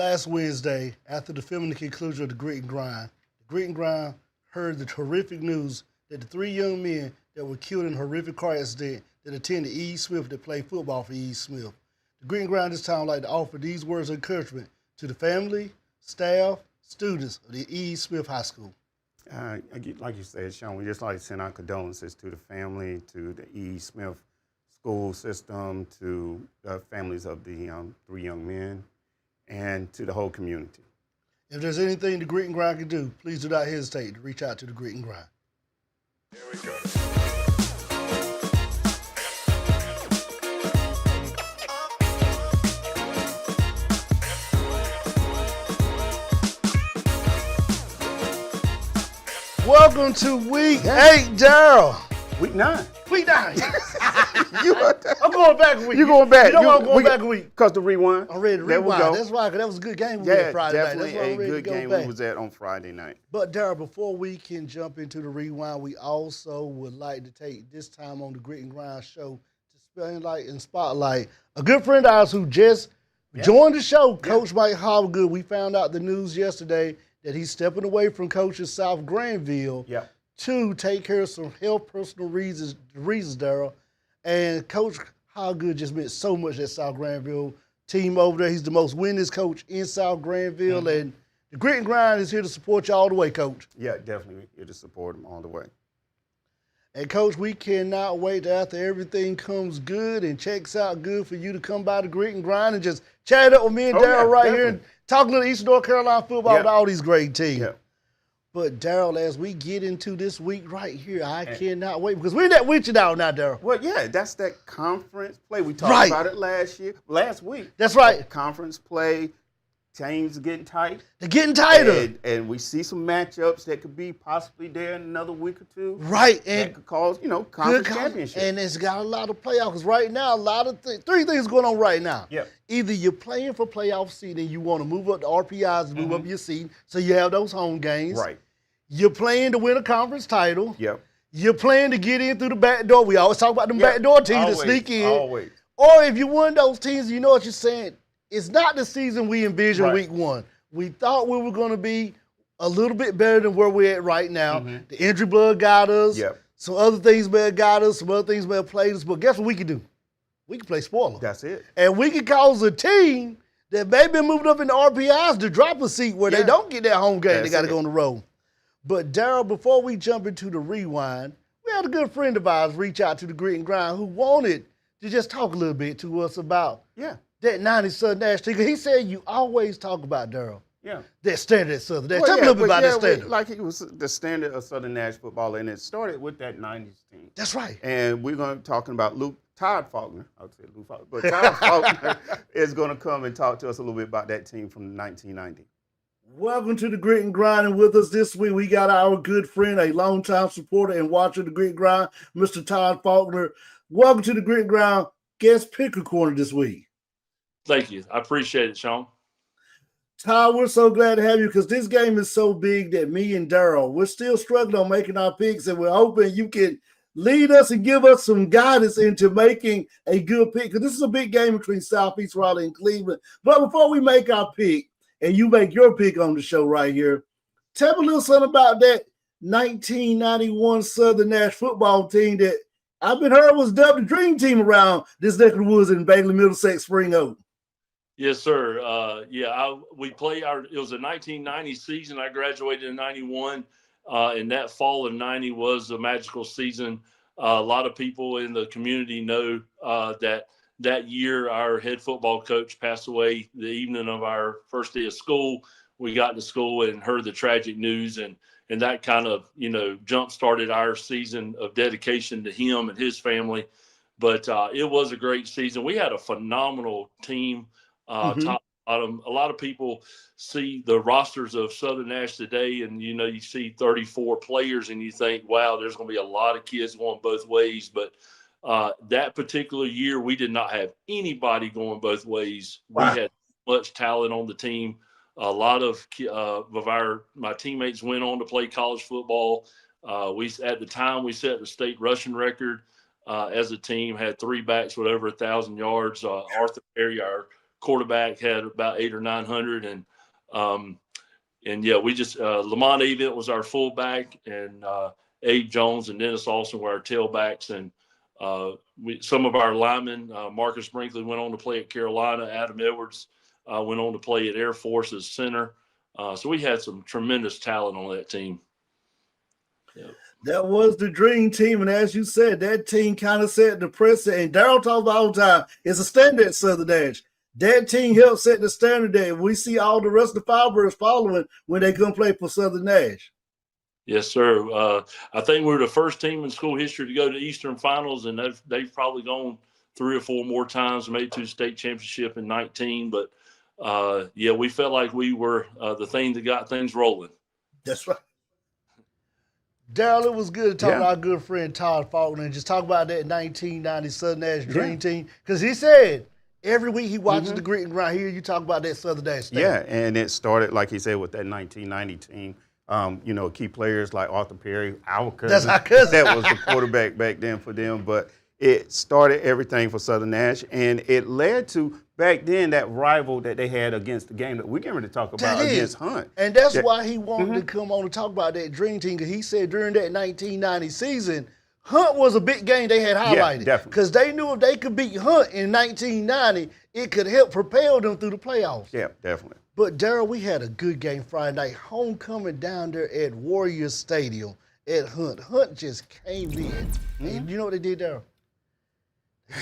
Last Wednesday, after the filming the conclusion of the Grit and Grind heard the horrific news that the three young men that were killed in a horrific car accident that attended E. Smith that played football for E. Smith. The Grit and Grind this time would like to offer these words of encouragement to the family, staff, students of the E. Smith High School. Like you said, Shawn, we just like to send our condolences to the family, to the E. Smith school system, to the families of the three young men, and to the whole community. If there's anything the Grit and Grind can do, please do not hesitate to reach out to the Grit and Grind. Here we go. Welcome to week 8, Daryl. Week 9. Week 9. I'm going back a week. You going back? You know I'm going back a week. Because the rewind. I'm ready to There we rewind. go. That's right, because that was a good game we had Friday night. Definitely That's why I'm a ready good to go game back. we was at on Friday night. But Daryl, before we can jump into the rewind, we also would like to take this time on the Grit and Grind show to spotlight a good friend of ours who just joined the show, Coach Mike Hobgood. We found out the news yesterday that he's stepping away from coaching South Granville to take care of some health personal reasons, Daryl. And Coach Hobgood just meant so much at South Granville team over there. He's the most winningest coach in South Granville, and the Grit and Grind is here to support you all the way, Coach. Yeah, definitely here to support him all the way. And, Coach, we cannot wait after everything comes good and checks out good for you to come by the Grit and Grind and just chat up with me and Daryl here and talk a little Eastern North Carolina football with all these great teams. Yeah. But, Daryl, as we get into this week right here, I cannot wait because we're not with you now, Daryl. Well, yeah, that's that conference play. We talked about it last week. That's right. Conference play, teams are getting tight. They're getting tighter. And we see some matchups that could be possibly there in another week or two. Right. And that could cause, conference championship. And it's got a lot of playoffs. Because right now, three things going on right now. Yeah. Either you're playing for playoff seed and you want to move up the RPIs and move up your seed, so you have those home games. Right. You're playing to win a conference title. Yep. You're playing to get in through the back door. We always talk about them back door teams that sneak in. Always. Or if you're one of those teams, you know what you're saying, it's not the season we envisioned week 1. We thought we were going to be a little bit better than where we're at right now. The injury bug got us. Yep. Some other things may have got us. Some other things may have played us. But guess what we can do? We can play spoiler. That's it. And we can cause a team that may be moving up in the RPIs to drop a seat where they don't get that home game. They got to go on the road. But, Daryl, before we jump into the rewind, we had a good friend of ours reach out to the Grit and Grind who wanted to just talk a little bit to us about that 90 Southern NASH team. He said you always talk about, Daryl, that standard at Southern NASH. Tell me a little bit about that standard. Like it was the standard of Southern NASH football, and it started with that 90s team. That's right. And we're going to be talking about Todd Faulkner. I would say Luke Faulkner. But Todd Faulkner is going to come and talk to us a little bit about that team from 1990. Welcome to the Grit and Grind, and with us this week we got our good friend, a longtime supporter and watcher of the Grit and Grind, Mr. Todd Faulkner. Welcome to the Grit and Grind guest picker corner this week. Thank you. I appreciate it, Shawn. Todd, we're so glad to have you because this game is so big that me and Daryl, we're still struggling on making our picks, and we're hoping you can lead us and give us some guidance into making a good pick because this is a big game between Southeast Raleigh and Cleveland. But before we make our pick, and you make your pick on the show right here, tell me a little something about that 1991 Southern NASH football team that I've been heard was dubbed the dream team around this neck of the woods in Bagley, Middlesex, Spring Oak. Yes, sir. We play it was a 1990 season. I graduated in 91, and that fall of 90 was a magical season. A lot of people in the community know that year, our head football coach passed away the evening of our first day of school. We got to school and heard the tragic news, and that kind of, jump-started our season of dedication to him and his family. But it was a great season. We had a phenomenal team, top bottom. A lot of people see the rosters of Southern NASH today, and, you see 34 players, and you think, wow, there's going to be a lot of kids going both ways. But that particular year, we did not have anybody going both ways. Wow. We had much talent on the team. A lot of my teammates went on to play college football. At the time, we set the state rushing record as a team, had 3 backs with over 1,000 yards. Arthur Perry, our quarterback had about 800 or 900, and yeah, we just Lamont Avent was our fullback, and Abe Jones and Dennis Austin were our tailbacks, and some of our linemen, Marcus Brinkley went on to play at Carolina. Adam Edwards went on to play at Air Force as center. So we had some tremendous talent on that team. Yep. That was the dream team, and as you said, that team kind of set the precedent. And Daryl talks about all the time, it's a standard at Southern Nash. That team helped set the standard there. We see all the rest of the Firebirds following when they come play for Southern Nash. Yes, sir. I think we're the first team in school history to go to Eastern Finals, and they've probably gone 3 or 4 more times, made to the state championship in 19. But, yeah, we felt like we were the thing that got things rolling. That's right. Daryl, it was good to talk to our good friend Todd Faulkner and just talk about that 1990 Southern Nash Dream Team. Because he said every week he watches the Grit and Grind. Here you talk about that Southern Nash thing. Yeah, and it started, like he said, with that 1990 team. You know, key players like Arthur Perry, our cousin. That's our cousin. That was the quarterback back then for them. But it started everything for Southern Nash, and it led to, back then, that rival that they had against the game that we're getting ready to talk about against Hunt. And that's why he wanted to come on and talk about that Dream Team, because he said during that 1990 season, Hunt was a big game they had highlighted. Yeah, definitely. Because they knew if they could beat Hunt in 1990, it could help propel them through the playoffs. Yeah, definitely. But, Daryl, we had a good game Friday night. Homecoming down there at Warriors Stadium at Hunt. Hunt just came in. And you know what they did, Daryl?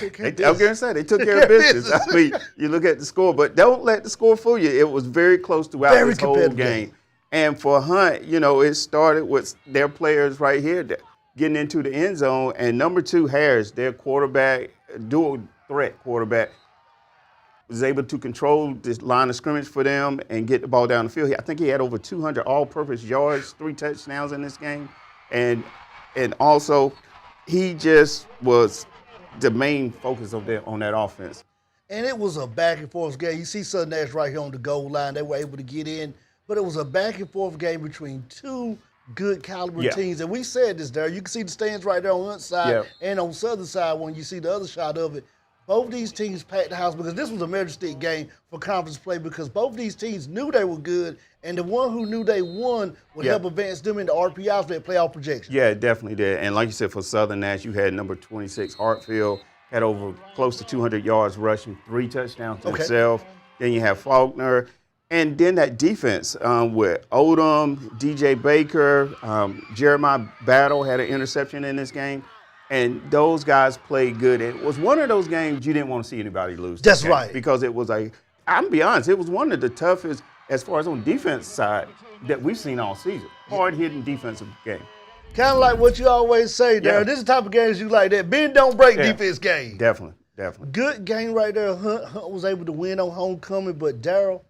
They took care of business. I was going to say, they took care of business. I mean, you look at the score, but don't let the score fool you. It was very close throughout this whole game. And for Hunt, you know, it started with their players right here getting into the end zone. And number 2, Harris, their quarterback, dual threat quarterback, was able to control this line of scrimmage for them and get the ball down the field. I think he had over 200 all-purpose yards, 3 touchdowns in this game. And also, he just was the main focus of on that offense. And it was a back-and-forth game. You see Southern Nash right here on the goal line. They were able to get in. But it was a back-and-forth game between 2 good caliber teams. And we said this, Daryl. You can see the stands right there on Hunt's side and on Southern side when you see the other shot of it. Both these teams packed the house because this was a Measure Stick game for conference play because both these teams knew they were good, and the one who knew they won would help advance them into RPIs for their playoff projection. Yeah, it definitely did. And like you said, for Southern Nash, you had number 26, Hartfield, had over close to 200 yards rushing, 3 touchdowns himself. Then you have Faulkner. And then that defense with Odom, DJ Baker, Jeremiah Battle had an interception in this game. And those guys played good. It was one of those games you didn't want to see anybody lose. That's right. Because it was I'm going to be honest, it was one of the toughest, as far as on defense side, that we've seen all season. Hard-hitting defensive game. Kind of like what you always say, Darren. This is the type of games you like that. Bend, don't break defense game. Definitely. Good game right there. Hunt was able to win on homecoming, but Daryl,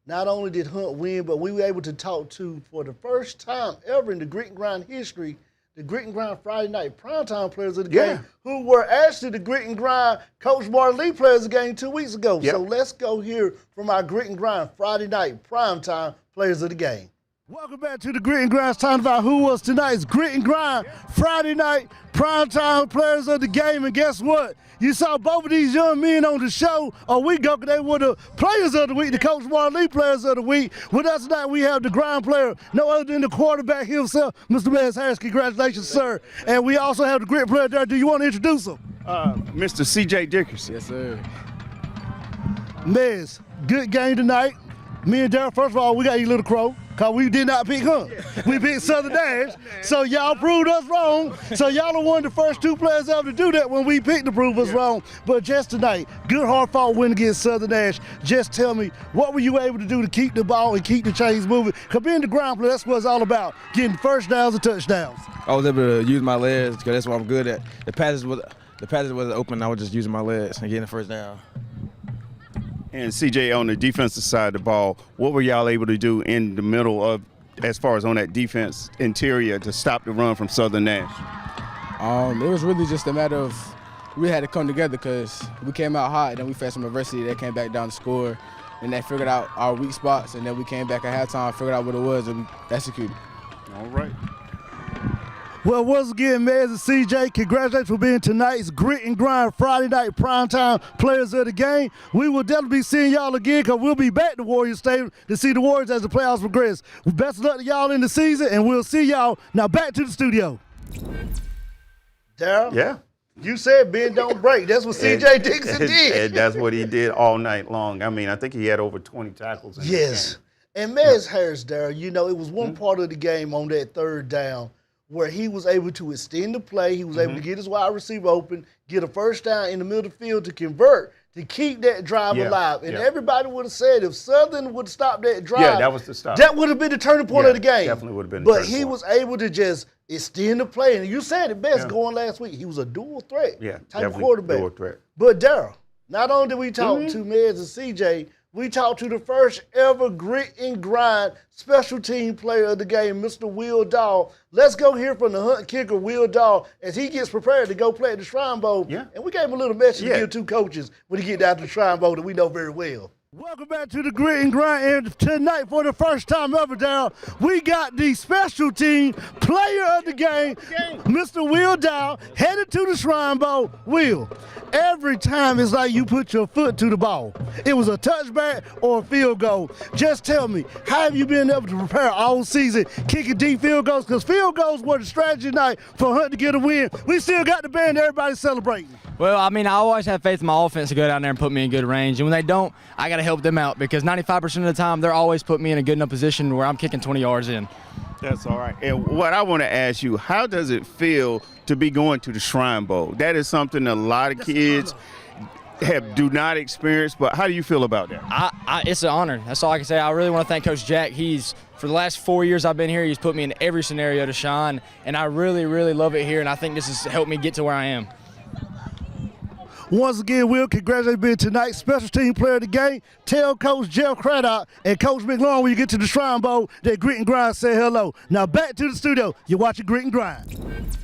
not only did Hunt win, but we were able to talk to, for the first time ever in the Grit and Grind history, the Grit and Grind Friday night primetime players of the game, who were actually the Grit and Grind Coach Martin Lee players of the game 2 weeks ago. So let's go hear from our Grit and Grind Friday night primetime players of the game. Welcome back to the Grit and Grind. It's time about who was tonight's Grit and Grind Friday night primetime players of the game. And guess what? You saw both of these young men on the show a week ago. They were the players of the week, the Coach Martin Lee players of the week. With us tonight, we have the grind player, no other than the quarterback himself, Mr. Mez Harris. Congratulations, sir. And we also have the grit player there. Do you want to introduce him? Mr. C.J. Dickerson. Yes, sir. Mez, good game tonight. Me and Daryl, first of all, we got you Little Crow, because we did not pick Hunt. We picked Southern Nash, so y'all proved us wrong. So y'all are one of the first 2 players ever to do that when we picked to prove us wrong. But just tonight, good hard-fought win against Southern Nash. Just tell me, what were you able to do to keep the ball and keep the chains moving? Because being the ground player, that's what it's all about, getting first downs and touchdowns. I was able to use my legs because that's what I'm good at. The passes wasn't open. I was just using my legs and getting the first down. And CJ, on the defensive side of the ball, what were y'all able to do in the middle of, as far as on that defense interior, to stop the run from Southern Nash? It was really just a matter of we had to come together because we came out hot and then we faced some adversity that came back down to score. And they figured out our weak spots, and then we came back at halftime, figured out what it was, and we executed. All right. Well, once again, Mez and CJ, congratulations for being tonight's Grit and Grind Friday Night Primetime Players of the Game. We will definitely be seeing y'all again because we'll be back to Warriors Stadium to see the Warriors as the playoffs progress. Best of luck to y'all in the season, and we'll see y'all. Now back to the studio. Daryl? Yeah. You said bend don't break. That's what CJ Dixon did. And that's what he did all night long. I mean, I think he had over 20 tackles in Yes. And Mez Harris, Daryl, you know, it was one part of the game on that third down where he was able to extend the play. He was able to get his wide receiver open, get a first down in the middle of the field to convert, to keep that drive alive. And everybody would have said if Southern would stop that drive, that was the stop. That would have been the turning point of the game. Definitely would have been. But he was able to just extend the play. And you said it best going last week. He was a dual threat type of quarterback. Dual threat. But Daryl, not only did we talk to Mez and CJ, we talked to the first ever Grit and Grind special team player of the game, Mr. Will Dahl. Let's go hear from the Hunt kicker, Will Dahl, as he gets prepared to go play at the Shrine Bowl. Yeah. And we gave him a little message to give two coaches when he get down to the Shrine Bowl that we know very well. Welcome back to the Grit and Grind, and tonight for the first time ever, Daryl, we got the special team player of the game, Mr. Will Dahl, headed to the Shrine Bowl. Will, every time it's like you put your foot to the ball. It was a touchback or a field goal. Just tell me, how have you been able to prepare all season kicking deep field goals? Because field goals were the strategy tonight for Hunt to get a win. We still got the band, everybody celebrating. Well, I mean, I always have faith in my offense to go down there and put me in good range. And when they don't, I got to help them out because 95% of the time, they're always put me in a good enough position where I'm kicking 20 yards in. That's all right. And what I want to ask you, how does it feel to be going to the Shrine Bowl? That is something a lot of kids do not experience, but how do you feel about that? It's an honor. That's all I can say. I really want to thank Coach Jack. For the last 4 years I've been here, he's put me in every scenario to shine, and I really, really love it here, and I think this has helped me get to where I am. Once again, Will, congratulations on being tonight's special team player of the game. Tell Coach Jeff Craddock and Coach McLaurin when you get to the Shrine Bowl that Grit and Grind say hello. Now back to the studio. You're watching Grit and Grind.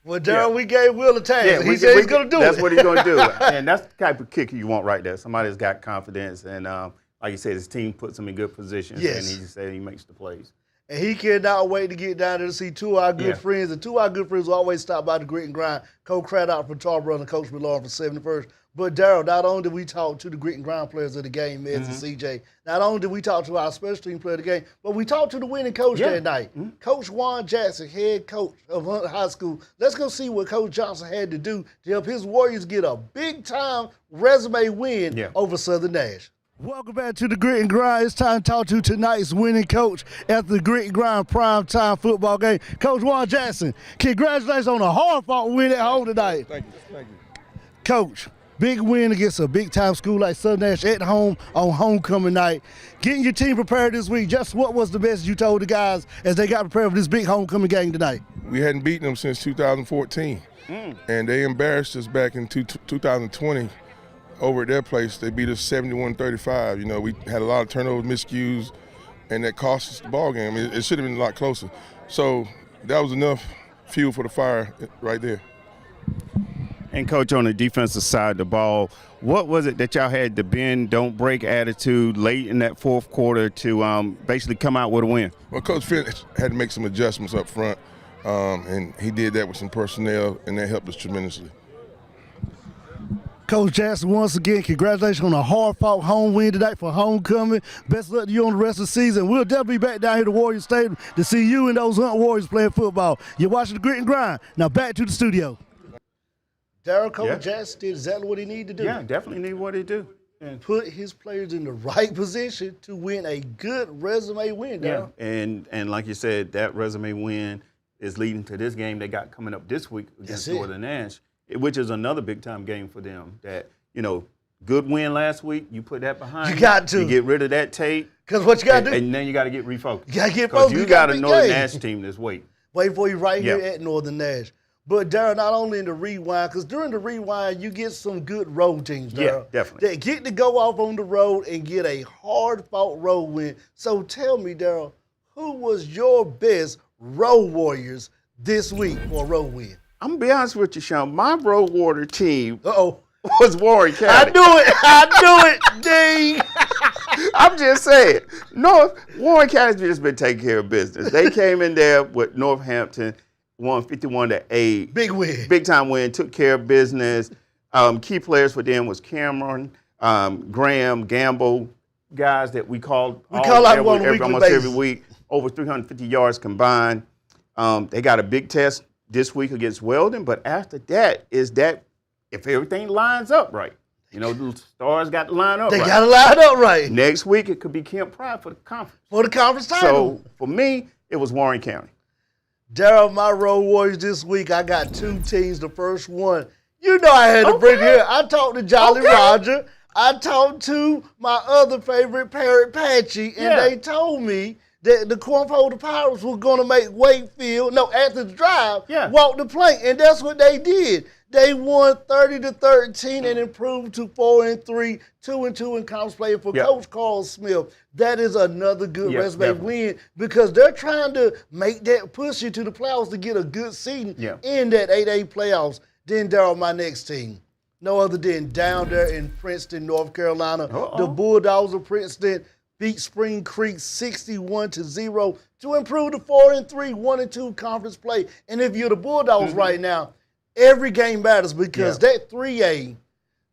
Well, Daryl, we gave Will a task. He said he's going to do it. That's what he's going to do. And that's the type of kicker you want right there. Somebody that's got confidence. And like you said, his team puts him in good positions. Yes. And he said he makes the plays. And he cannot wait to get down there to see two of our good friends. And two of our good friends will always stop by the Grit and Grind. Coach Craddock from Tarboro and Coach McLaurin from 71st. But, Daryl, not only did we talk to the Grit and Grind players of the game, Mez and CJ, not only did we talk to our special team player of the game, but we talked to the winning coach that night. Coach Juan Jackson, head coach of Hunt High School. Let's go see what Coach Johnson had to do to help his Warriors get a big-time resume win over Southern NASH. Welcome back to the Grit and Grind. It's time to talk to tonight's winning coach at the Grit and Grind primetime football game. Coach Juan Jackson, congratulations on a hard-fought win at home tonight. Thank you. Coach, big win against a big-time school like Southern NASH at home on homecoming night. Getting your team prepared this week, just what was the message you told the guys as they got prepared for this big homecoming game tonight? We hadn't beaten them since 2014, and they embarrassed us back in 2020 over at their place. They beat us 71-35. You know, we had a lot of turnovers, miscues, and that cost us the ball game. It should have been a lot closer. So that was enough fuel for the fire right there. And, Coach, on the defensive side of the ball, what was it that y'all had the bend, don't break attitude late in that fourth quarter to basically come out with a win? Well, Coach Finch had to make some adjustments up front, and he did that with some personnel, and that helped us tremendously. Coach Jackson, once again, congratulations on a hard-fought home win tonight for homecoming. Best of luck to you on the rest of the season. We'll definitely be back down here to Warriors Stadium to see you and those Hunt Warriors playing football. You're watching the Grit and Grind. Now back to the studio. Daryl, Coach Jackson did exactly what he needed to do. Yeah, definitely need what he do. And put his players in the right position to win a good resume win, Daryl. Yeah, and like you said, that resume win is leading to this game they got coming up this week against Northern NASH, which is another big-time game for them. That, you know, good win last week, you put that behind you. You got to. You get rid of that tape. Because what you got to do. And then you got to get refocused. You got to get focused. You got a Northern NASH team this week. Wait for you right here at Northern NASH. But, Daryl, not only in the rewind, because during the rewind, you get some good road teams, Daryl. Yeah, definitely. That get to go off on the road and get a hard-fought road win. So tell me, Daryl, who was your best road warriors this week for a road win? I'm going to be honest with you, Shawn. My road warrior team was Warren County. I knew it, dang. I'm just saying. Warren County's just been taking care of business. They came in there with Northampton, won 51-8. Big win. Big time win. Took care of business. Key players for them was Cameron, Graham, Gamble, guys that we call out on a weekly almost basis. every week. Over 350 yards combined. They got a big test this week against Weldon, but after that is that if everything lines up right, the stars got to line up They right. got to line up right. Next week it could be Kent Pride for the conference. For the conference title. So for me, it was Warren County. Daryl, my Road Warriors this week, I got 2 teams. The first one, I had to bring here. I talked to Jolly Roger. I talked to my other favorite, Parrot Patchy, and they told me that the Cornholder Pirates were going to make Wakefield, after the drive, walk the plank, and that's what they did. They won 30-13 and improved to 4-3, 2-2 in conference play for Coach Carl Smith. That is another good resume win because they're trying to make that push into the playoffs to get a good seeding in that 8A playoffs. Then, Daryl, my next team. No other than down there in Princeton, North Carolina. The Bulldogs of Princeton beat Spring Creek 61-0 to improve to 4-3, 1-2 conference play. And if you're the Bulldogs right now, every game matters because that 3A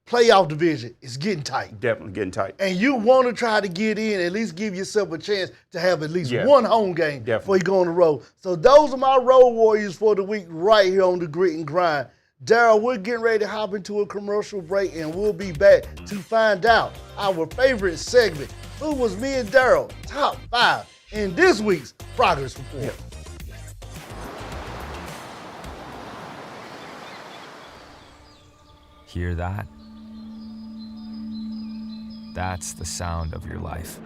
playoff division is getting tight. Definitely getting tight. And you want to try to get in, at least give yourself a chance to have at least one home game before you go on the road. So those are my Road Warriors for the week right here on the Grit and Grind. Daryl, we're getting ready to hop into a commercial break, and we'll be back to find out our favorite segment, Who Was Me and Daryl, Top 5, in this week's Progress Report. Hear that? That's the sound of your life.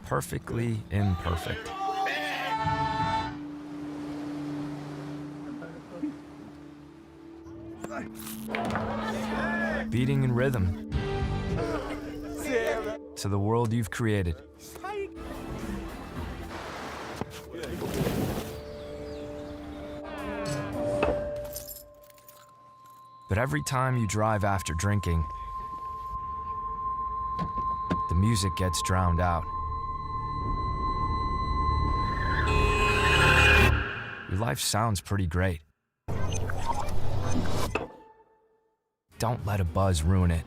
Perfectly imperfect. Beating in rhythm to the world you've created. But every time you drive after drinking, the music gets drowned out. Your life sounds pretty great. Don't let a buzz ruin it.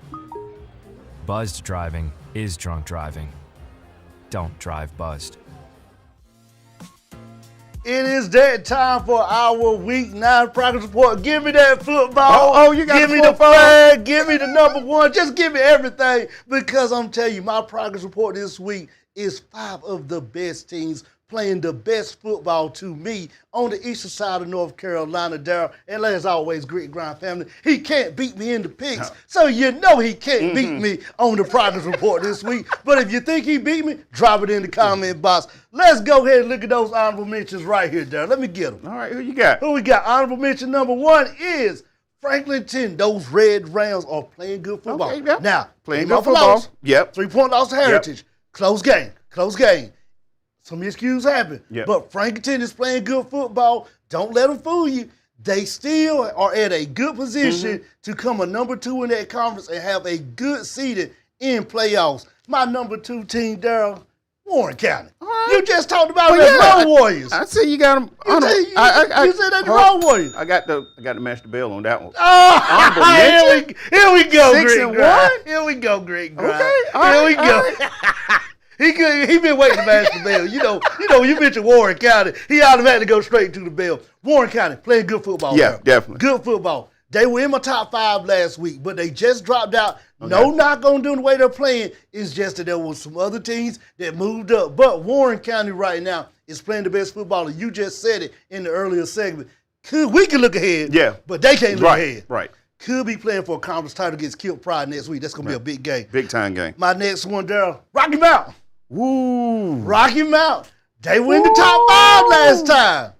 Buzzed driving is drunk driving. Don't drive buzzed. It is that time for our Week 9 Progress Report. Give me that football. You got Give me the flag. Give me the number 1. Just give me everything because I'm telling you, my Progress Report this week is 5 of the best teams playing the best football to me on the eastern side of North Carolina, Daryl. And as always, Grit and Grind family, he can't beat me in the picks. So you know he can't beat me on the Progress Report this week. But if you think he beat me, drop it in the comment box. Let's go ahead and look at those honorable mentions right here, Daryl. Let me get them. All right, who you got? Who we got? Honorable mention number 1 is Franklinton. Those Red Rams are playing good football. Okay, yep. Now, Playing good football. Loss, Yep. 3-point loss to Heritage. Close game. Some miscues happen. But Franklinton is playing good football. Don't let them fool you. They still are at a good position to come a number 2 in that conference and have a good seeding in playoffs. My number 2 team, Daryl, Warren County. Right. You just talked about the Road Warriors. I see you got them. You said that the Road Warriors. I got to match the bell on that one. Oh, here we go, 6-1. Here we go, Greg. Okay. Here we go. He been waiting to match the bell. You mentioned Warren County. He automatically goes straight to the bell. Warren County playing good football. Yeah, now. definitely. Good football. They were in my top 5 last week, but they just dropped out. Okay. No knock on them the way they're playing. It's just that there was some other teams that moved up. But Warren County right now is playing the best football. And you just said it in the earlier segment. We can look ahead, but they can't look ahead. Right. Could be playing for a conference title against Kent Pride next week. That's going to be a big game. Big time game. My next one, Daryl, Rocky Mountain. Woo. Rocky Mountain. They win the top 5 last time.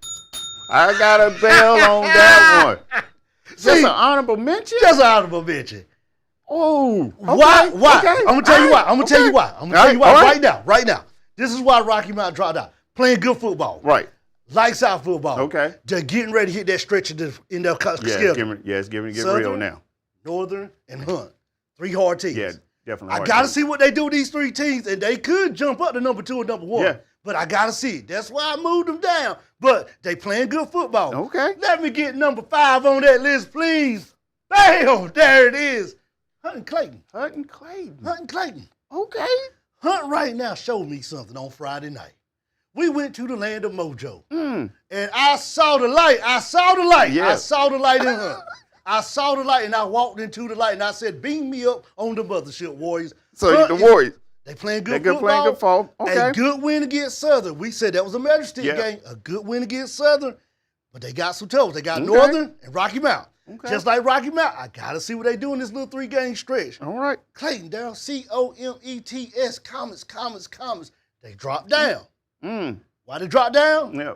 I got a bell on that one. Just an honorable mention? Just an honorable mention. Oh. Okay. Why? Okay. I'm going to tell you why. I'm going to tell you why. I'm going to tell you why right now. This is why Rocky Mountain dropped out. Playing good football. Right. Lights out football. Okay. They're getting ready to hit that stretch in their schedule. It's getting Southern, real now. Northern, and Hunt. 3 hard teams. Yeah, definitely. I got to see what they do with these 3 teams, and they could jump up to number 2 and number 1. Yeah. but I got to see it. That's why I moved them down. But they playing good football. Okay. Let me get number 5 on that list, please. Bam! There it is. Hunt and Clayton. Hunt and Clayton. Hunt and Clayton. Okay. Hunt right now showed me something on Friday night. We went to the land of Mojo. And I saw the light. I saw the light. Yeah. I saw the light in Hunt. I saw the light and I walked into the light and I said, beam me up on the mothership, Warriors. So Hunt the is- Warriors. They playing They're good playing good football. football. Okay. A good win against Southern. We said that was a Majestic game. A good win against Southern. But they got some troubles. They got Northern and Rocky Mount. Okay. Just like Rocky Mount, I got to see what they do in this little 3-game stretch. All right. Clayton, Daryl, COMETS, Comets. They dropped down. Why they dropped down? Yeah.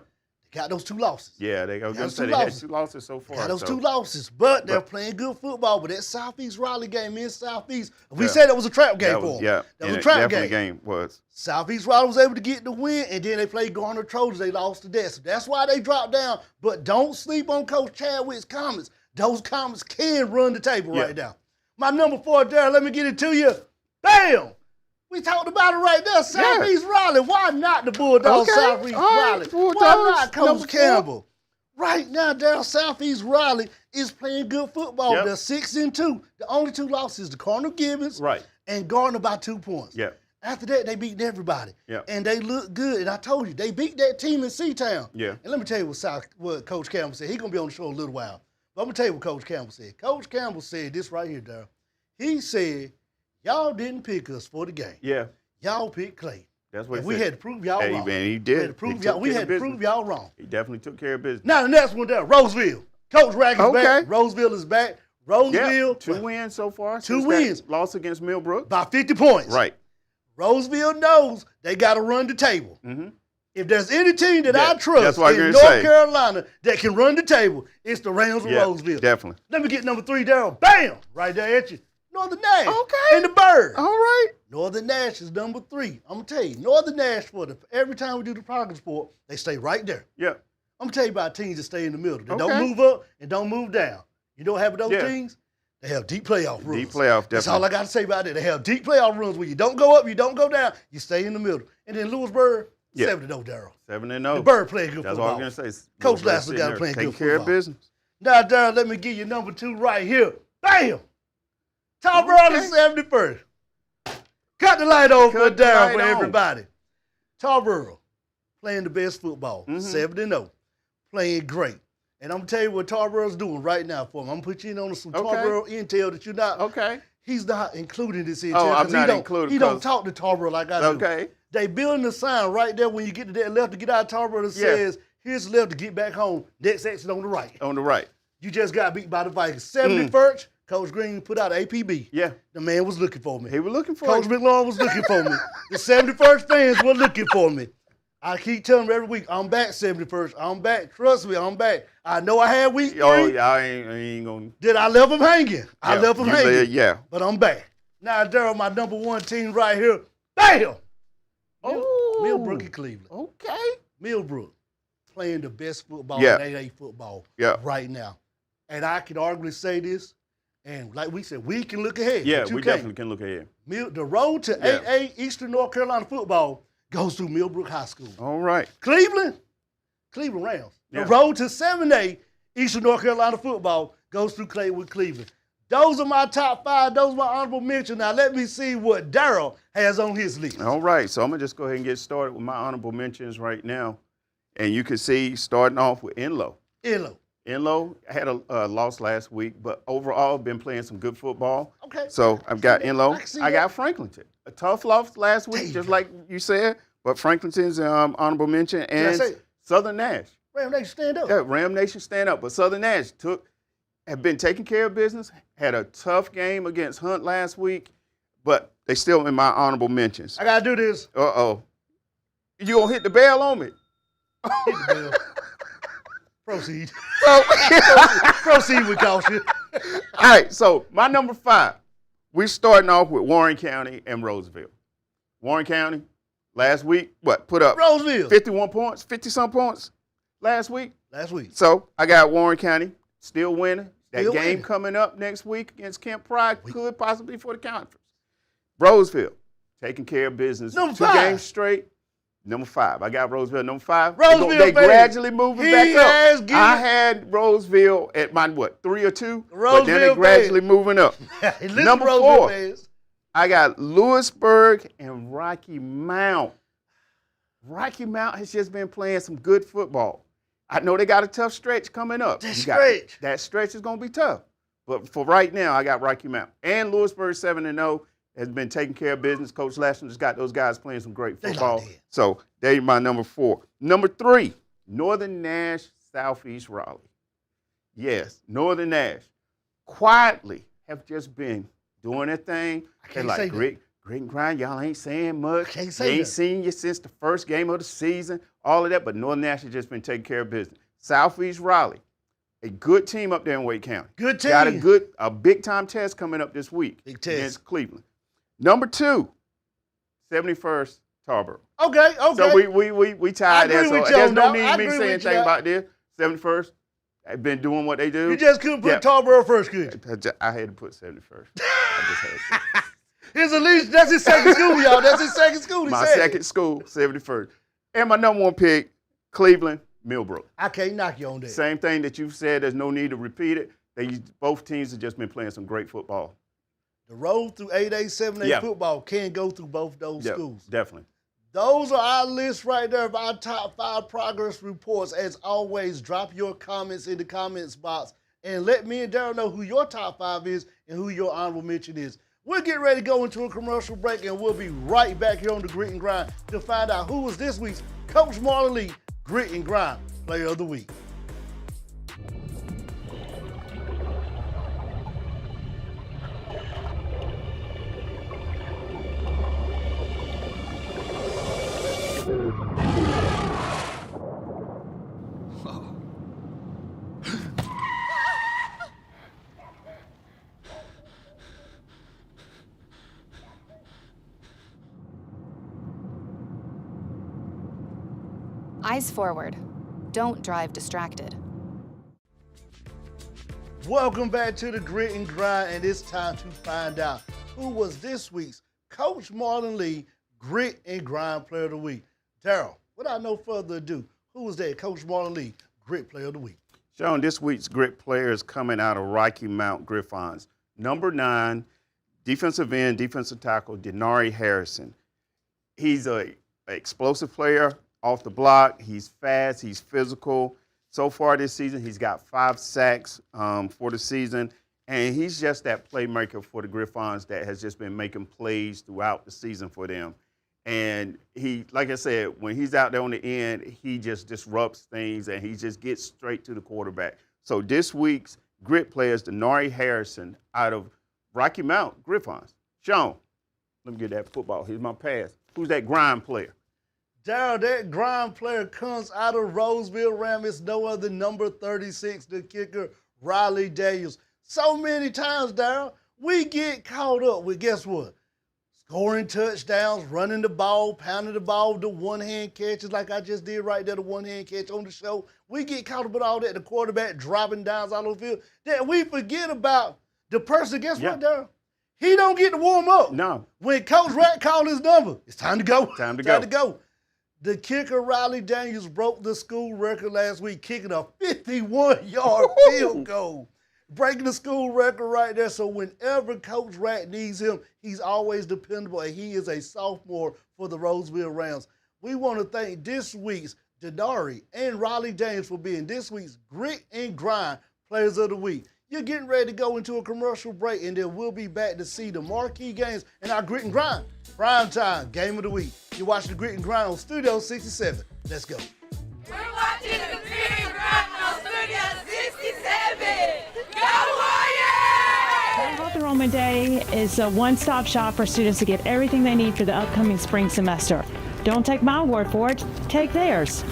They got those 2 losses. Yeah, they go. Got Say two they had losses. 2 losses so far. Got those so. 2 losses, but they're playing good football. But that Southeast Raleigh game in Southeast, we said that was a trap game That for was, them. yeah. That was a it trap definitely game. was. Southeast Raleigh was able to get the win, and then they played Garner Trojans. They lost to that. So that's why they dropped down. But don't sleep on Coach Chadwick's Comets. Those Comets can run the table right now. My number 4, Darryl, let me get it to you. Bam! We talked about it right there. Southeast Raleigh. Why not the Bulldogs, Southeast Raleigh? Why not Coach Campbell? Right now, Darryl, Southeast Raleigh is playing good football. They're 6-2. The only 2 losses, the Cardinal Gibbons and Gardner by 2 points. After that, they beat everybody. And they look good. And I told you, they beat that team in Seatown. And let me tell you what Coach Campbell said. He's going to be on the show in a little while. But I'm going to tell you what Coach Campbell said. Coach Campbell said this right here, Darryl. He said, y'all didn't pick us for the game. Y'all picked Clay. That's what we had to prove y'all wrong. Man, he did. We had to prove y'all wrong. He definitely took care of business. Now the next one there, Roseville. Coach Rack is back. Roseville is back. Roseville. 2 wins so far. 2 wins. Loss against Millbrook. By 50 points. Right. Roseville knows they got to run the table. If there's any team that I trust in North Carolina that can run the table, it's the Rams of Roseville. Definitely. Let me get number 3, Darryl. Bam! Right there at you. Northern Nash. And the Bird. All right. Northern Nash is number 3. I'm going to tell you, Northern Nash, every time we do the progress report, they stay right there. I'm going to tell you about teams that stay in the middle. They don't move up and don't move down. You know what happens with those teams? They have deep playoff runs. Deep playoff, definitely. That's all I got to say about it. They have deep playoff runs where you don't go up, you don't go down, you stay in the middle. And then Lewisburg, 7-0, Darryl. 7-0. The Bird playing good That's football. what I was going to say. Coach Lassiter got to play good football. Take care of business. Now, Darryl, let me give you number 2 right here. Bam! Tom Brown is 71st. Cut the light on for Darryl for everybody. Tarboro playing the best football, 7-0, playing great. And I'm going to tell you what Tarboro's doing right now for him. I'm going to put you in on some Tarboro intel that you're not. He's not including this intel. Oh, I'm not including. He don't talk to Tarboro like I do. They building a sign right there when you get to that left to get out of Tarboro that says, here's the left to get back home. Next exit on the right. On the right. You just got beat by the Vikings. 71st. Coach Green put out APB. The man was looking for me. He was looking for Coach McLaurin was looking for me. The 71st fans were looking for me. I keep telling them every week, I'm back, 71st. I'm back. Trust me, I'm back. I know I had week 3. Oh, yeah, I ain't going to. Did I left them hanging? I left them hanging. Yeah. But I'm back. Now, Darryl, my number 1 team right here. Bam! Millbrook and Cleveland. Millbrook playing the best football in 8A football right now. And I can arguably say this. And like we said, we can look ahead. Yeah, we definitely can look ahead. The road to 8A Eastern North Carolina football goes through Millbrook High School. All right. Cleveland Rams. The road to 7A Eastern North Carolina football goes through Cleveland. Those are my top 5. Those are my honorable mentions. Now let me see what Darryl has on his list. All right. So I'm going to just go ahead and get started with my honorable mentions right now. And you can see starting off with Enloe. Enloe had a loss last week, but overall been playing some good football. So I've got Enloe. I got Franklinton. A tough loss last week, just like you said, but Franklinton's honorable mention. And Southern Nash. Ram Nation stand up. Yeah, Ram Nation stand up. But Southern Nash have been taking care of business, had a tough game against Hunt last week, but they still in my honorable mentions. I got to do this. Uh-oh. You going to hit the bell on me? Hit the bell. Proceed. Proceed with caution. All right, so my number 5, we're starting off with Warren County and Roseville. Warren County, last week, put up Roseville 51 points, 50-some points last week. Last week. So I got Warren County still winning. That Still game winning. coming up next week against Kent Pride could possibly for the conference. Roseville, taking care of business. Number 2 5. games straight. Number 5. I got Roseville number 5. Roseville, they baby. gradually moving He back has up. given- I had Roseville at my, 3 or 2? But then Roseville, they gradually moving up. Listen, Number Roseville 4, fans. I got Lewisburg and Rocky Mount. Rocky Mount has just been playing some good football. I know they got a tough stretch coming up. That stretch is going to be tough. But for right now, I got Rocky Mount. And Lewisburg 7-0 has been taking care of business. Coach Lashman just got those guys playing some great football. So they're my number 4. Number 3, Northern Nash, Southeast Raleigh. Yes, Northern Nash quietly have just been doing their thing. They're like, grit and grind, y'all ain't saying much. They ain't seen you since the first game of the season, all of that, but Northern Nash has just been taking care of business. Southeast Raleigh, a good team up there in Wake County. Good team. Got a big-time test coming up this week against Cleveland. Number 2, 71st Tarboro. Okay. So we tied there. So there's no need me saying anything about this. 71st, have been doing what they do. You just couldn't put Tarboro first, could you? I had to put 71st. I just had to. That's his second school, y'all. That's his second school. My second school, 71st. And my number 1 pick, Cleveland, Millbrook. I can't knock you on that. Same thing that you've said. There's no need to repeat it. Both teams have just been playing some great football. The road through 8A, 7A football can go through both those schools. Definitely. Those are our lists right there of our top 5 progress reports. As always, drop your comments in the comments box and let me and Daryl know who your top 5 is and who your honorable mention is. We'll get ready to go into a commercial break, and we'll be right back here on the Grit and Grind to find out who was this week's Coach Marlon Lee Grit and Grind Player of the Week. Eyes forward. Don't drive distracted. Welcome back to the Grit and Grind, and it's time to find out who was this week's Coach Marlon Lee Grit and Grind Player of the Week. Daryl, without no further ado, who was that Coach Marlon Lee Grit Player of the Week? Shawn, this week's Grit player is coming out of Rocky Mount Griffons. Number 9, defensive end, defensive tackle, Denari Harrison. He's an explosive player off the block. He's fast. He's physical. So far this season, he's got 5 sacks for the season, and he's just that playmaker for the Griffons that has just been making plays throughout the season for them. And he, like I said, when he's out there on the end, he just disrupts things, and he just gets straight to the quarterback. So this week's Grit player is Denari Harrison out of Rocky Mount Griffons. Shawn, let me get that football. Here's my pass. Who's that grind player? Daryl, that grind player comes out of Roseville Ram. It's no other number 36, the kicker, Riley Daniels. So many times, Daryl, we get caught up with, guess what? Scoring touchdowns, running the ball, pounding the ball, the one-hand catches like I just did right there, the one-hand catch on the show. We get caught up with all that, the quarterback dropping downs all over the field, that we forget about the person, guess what, Daryl? He don't get to warm up. No. When Coach Rat called his number, it's time to go. Time to go. The kicker, Riley Daniels, broke the school record last week, kicking a 51-yard field goal. Breaking the school record right there. So whenever Coach Rat needs him, he's always dependable, and he is a sophomore for the Roseville Rams. We want to thank this week's Denari and Riley Daniels for being this week's Grit and Grind Players of the Week. You're getting ready to go into a commercial break, and then we'll be back to see the marquee games in our Grit and Grind Primetime Game of the Week. You're watching the Grit and Grind on Studio 67. Let's go. We're watching the Grit and Grind on Studio 67. Go Warriors! Health Enrollment Day is a one-stop shop for students to get everything they need for the upcoming spring semester. Don't take my word for it, take theirs.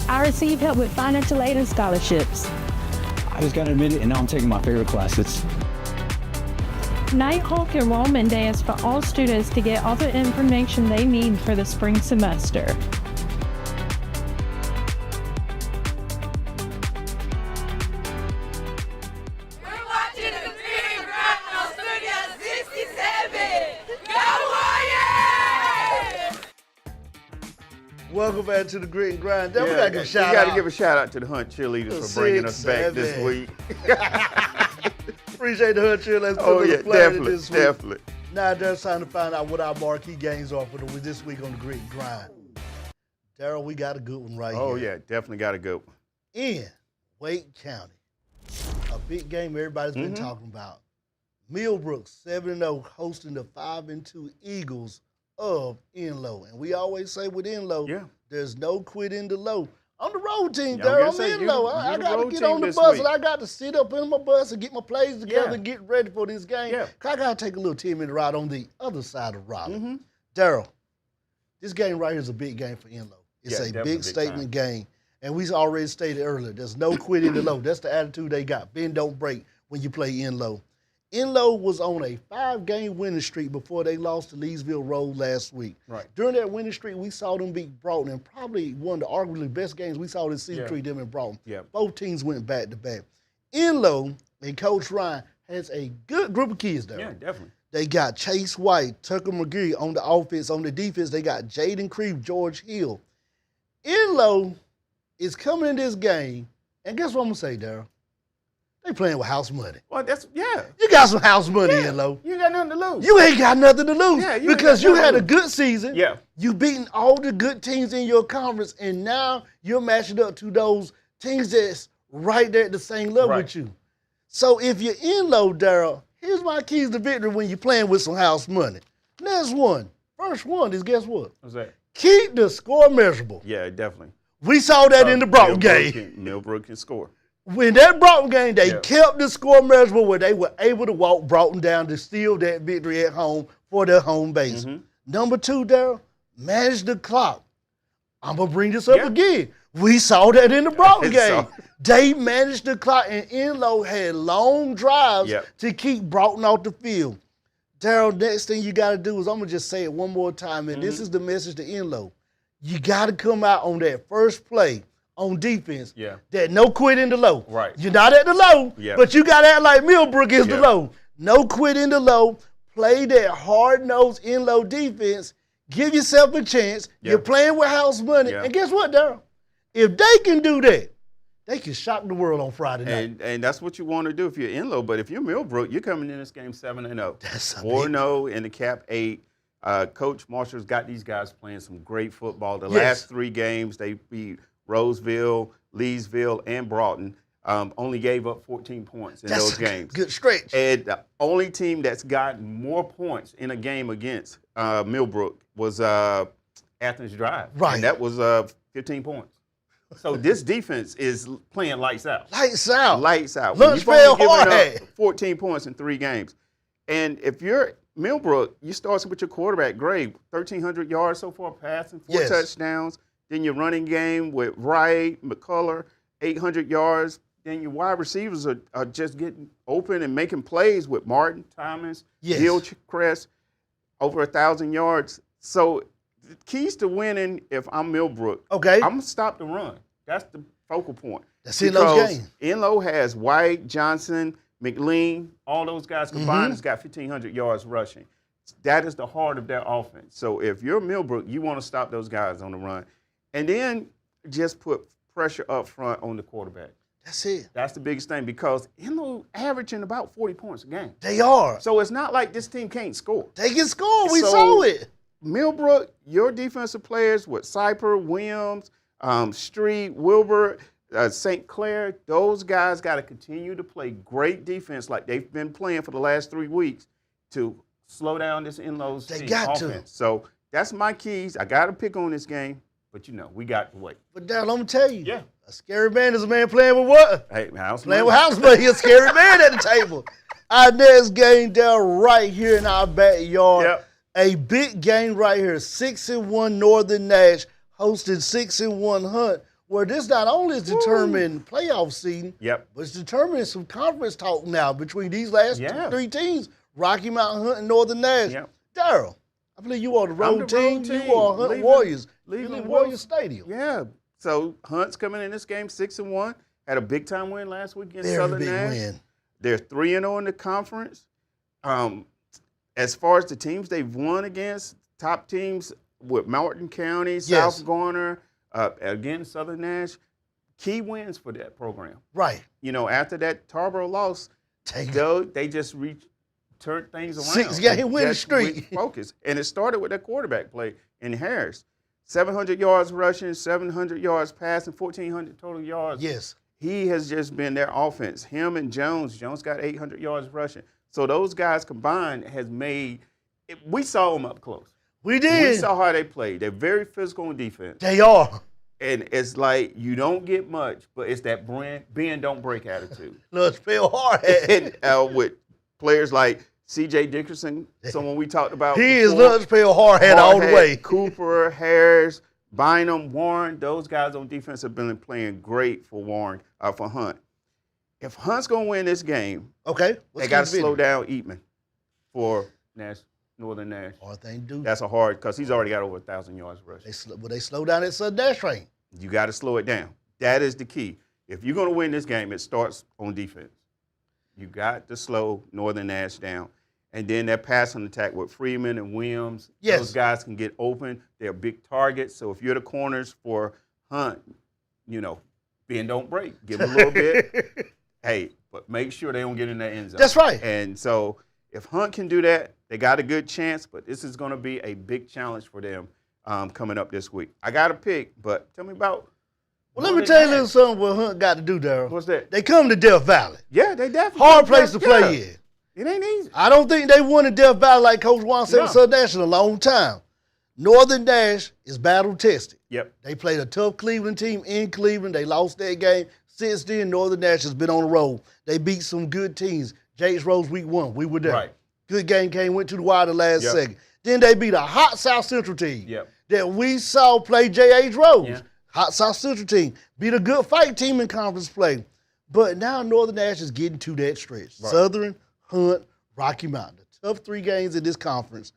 I receive help with financial aid and scholarships. I just got admitted and now I'm taking my favorite classes. Nighthawk Enrollment Day is for all students to get all the information they need for the spring semester. We're watching the Grit and Grind on Studio 67. Go Warriors! Welcome back to the Grit and Grind. Then we got to give a shout out. We got to give a shout out to the Hunt cheerleaders for bringing us back this week. Appreciate the Hunt cheerleaders. Definitely. Now it's time to find out what our marquee games are for this week on the Grit and Grind. Daryl, we got a good one right here. Oh, yeah, definitely got a good one. In Wake County, a big game everybody's been talking about. Millbrook 7-0 hosting the 5-2 Eagles of Enlow. And we always say with Enlow, there's no quit in the low. I'm the road team, Daryl. I'm Enlow. I got to get on the bus and I got to sit up in my bus and get my plays together and get ready for this game. I got to take a little 10-minute ride on the other side of Raleigh. Daryl, this game right here is a big game for Enlow. It's a big statement game. And we already stated earlier, there's no quit in the low. That's the attitude they got. Bend, don't break when you play Enlow. Enlow was on a 5-game winning streak before they lost to Leesville Road last week. Right. During that winning streak, we saw them beat Broughton, and probably one of the arguably best games we saw this season between them and Broughton. Both teams went back-to-back. Enlow and Coach Ryan has a good group of kids there. Yeah, definitely. They got Chase White, Tucker McGee on the offense. On the defense, they got Jaden Creeve, George Hill. Enlow is coming in this game, and guess what I'm going to say, Daryl? They playing with house money. Well, You got some house money, Enlow. You ain't got nothing to lose. You ain't got nothing to lose because you had a good season. Yeah. You beaten all the good teams in your conference, and now you're matching up to those teams that's right there at the same level with you. So if you're Enlow, Daryl, here's my keys to victory when you're playing with some house money. Next one. First one is guess what? What's that? Keep the score measurable. Yeah, definitely. We saw that in the Broughton game. Millbrook can score. When that Broughton game, they kept the score measurable where they were able to walk Broughton down to steal that victory at home for their home base. Number two, Daryl, manage the clock. I'm going to bring this up again. We saw that in the Broughton game. They managed the clock, and Enlow had long drives to keep Broughton off the field. Daryl, next thing you got to do is, I'm going to just say it one more time, and this is the message to Enlow. You got to come out on that first play on defense that no quit in the low. Right. You're not at the low, but you got to act like Millbrook is the low. No quit in the low. Play that hard-nosed Enlow defense. Give yourself a chance. You're playing with house money. And guess what, Daryl? If they can do that, they can shock the world on Friday night. And that's what you want to do if you're Enlow. But if you're Millbrook, you're coming in this game 7-0. That's 4-0 in the Cap 8. Coach Marshall's got these guys playing some great football. The last 3 games, they beat Roseville, Leesville, and Broughton. Only gave up 14 points in those games. Good stretch. And the only team that's gotten more points in a game against Millbrook was Athens Drive. Right. And that was 15 points. So this defense is playing lights out. Lights out. Lights out. Lunch fell hard. 14 points in 3 games. And if you're Millbrook, you start with your quarterback, Gray, 1,300 yards so far passing, 4 touchdowns. Then your running game with Wright, McCullough, 800 yards. Then your wide receivers are just getting open and making plays with Martin, Thomas, Gilchrist, over 1,000 yards. So the keys to winning, if I'm Millbrook, I'm going to stop the run. That's the focal point. That's Enlow's game. Enlow has White, Johnson, McLean, all those guys combined has got 1,500 yards rushing. That is the heart of their offense. So if you're Millbrook, you want to stop those guys on the run. And then just put pressure up front on the quarterback. That's it. That's the biggest thing because Enlow averaging about 40 points a game. They are. So it's not like this team can't score. They can score. We saw it. Millbrook, your defensive players with Cyper, Williams, Street, Wilbur, St. Clair, those guys got to continue to play great defense like they've been playing for the last 3 weeks to slow down this Enlow's They got offense. So that's my keys. I got to pick on this game, but we got to wait. But Daryl, I'm going to tell you. A scary man is a man playing with what? Playing with house money. A scary man at the table. Our next game down right here in our backyard. A big game right here. 6-1 Northern Nash hosting 6-1 Hunt, where this not only is determining playoff seeding, but it's determining some conference talk now between these last 3 teams, Rocky Mountain Hunt and Northern Nash. Daryl, I believe you are the road team. You are Hunt Warriors. Leaving Warriors Stadium. Yeah. So Hunt's coming in this game 6-1. Had a big time win last week against Southern Nash. Win. They're 3-0 in the conference. As far as the teams they've won against, top teams with Martin County, Yes. South Garner, again, Southern Nash, key wins for that program. Right. You know, after that Tarboro loss, they just turned things around. 6-game winning Just streak. with focus. And it started with that quarterback play in Harris. 700 yards rushing, 700 yards passing, 1,400 total yards. Yes. He has just been their offense. Him and Jones. Jones got 800 yards rushing. So those guys combined has made – we saw them up close. We did. We saw how they played. They're very physical on defense. They are. And it's like you don't get much, but it's that bend, don't break attitude. Let's feel hard. And with players like C.J. Dickerson, someone we talked about. He is lunch pail hard hat all the way. Cooper, Harris, Bynum, Warren, those guys on defense have been playing great for for Hunt. If Hunt's going to win this game, they got to slow down Eatman for Northern Nash. Hard thing to do. That's a hard, because he's already got over 1,000 yards rushing. They slow down that Southern Nash train. You got to slow it down. That is the key. If you're going to win this game, it starts on defense. You got to slow Northern Nash down. And then that passing attack with Freeman and Williams, those guys can get open. They're big targets. So if you're the corners for Hunt, bend, don't break. Give them a little bit. Hey, but make sure they don't get in that end zone. That's right. And so if Hunt can do that, they got a good chance. But this is going to be a big challenge for them coming up this week. I got a pick, but tell me about. Well, let me tell you something what Hunt got to do, Daryl. What's that? They come to Death Valley. Yeah, they definitely. Hard place to play in. It ain't easy. I don't think they won in Death Valley like Coach Juan said with Southern Nash in a long time. Northern Nash is battle tested. Yep. They played a tough Cleveland team in Cleveland. They lost that game. Since then, Northern Nash has been on the road. They beat some good teams. Jakes Rose week 1. We were there. Right. Good game went to the wire the last second. Then they beat a hot South Central team that we saw play J.H. Rose. Yeah. Hot South Central team. Beat a good fight team in conference play. But now Northern Nash is getting to that stretch. Right. Southern, Hunt, Rocky Mountain. The tough 3 games in this conference.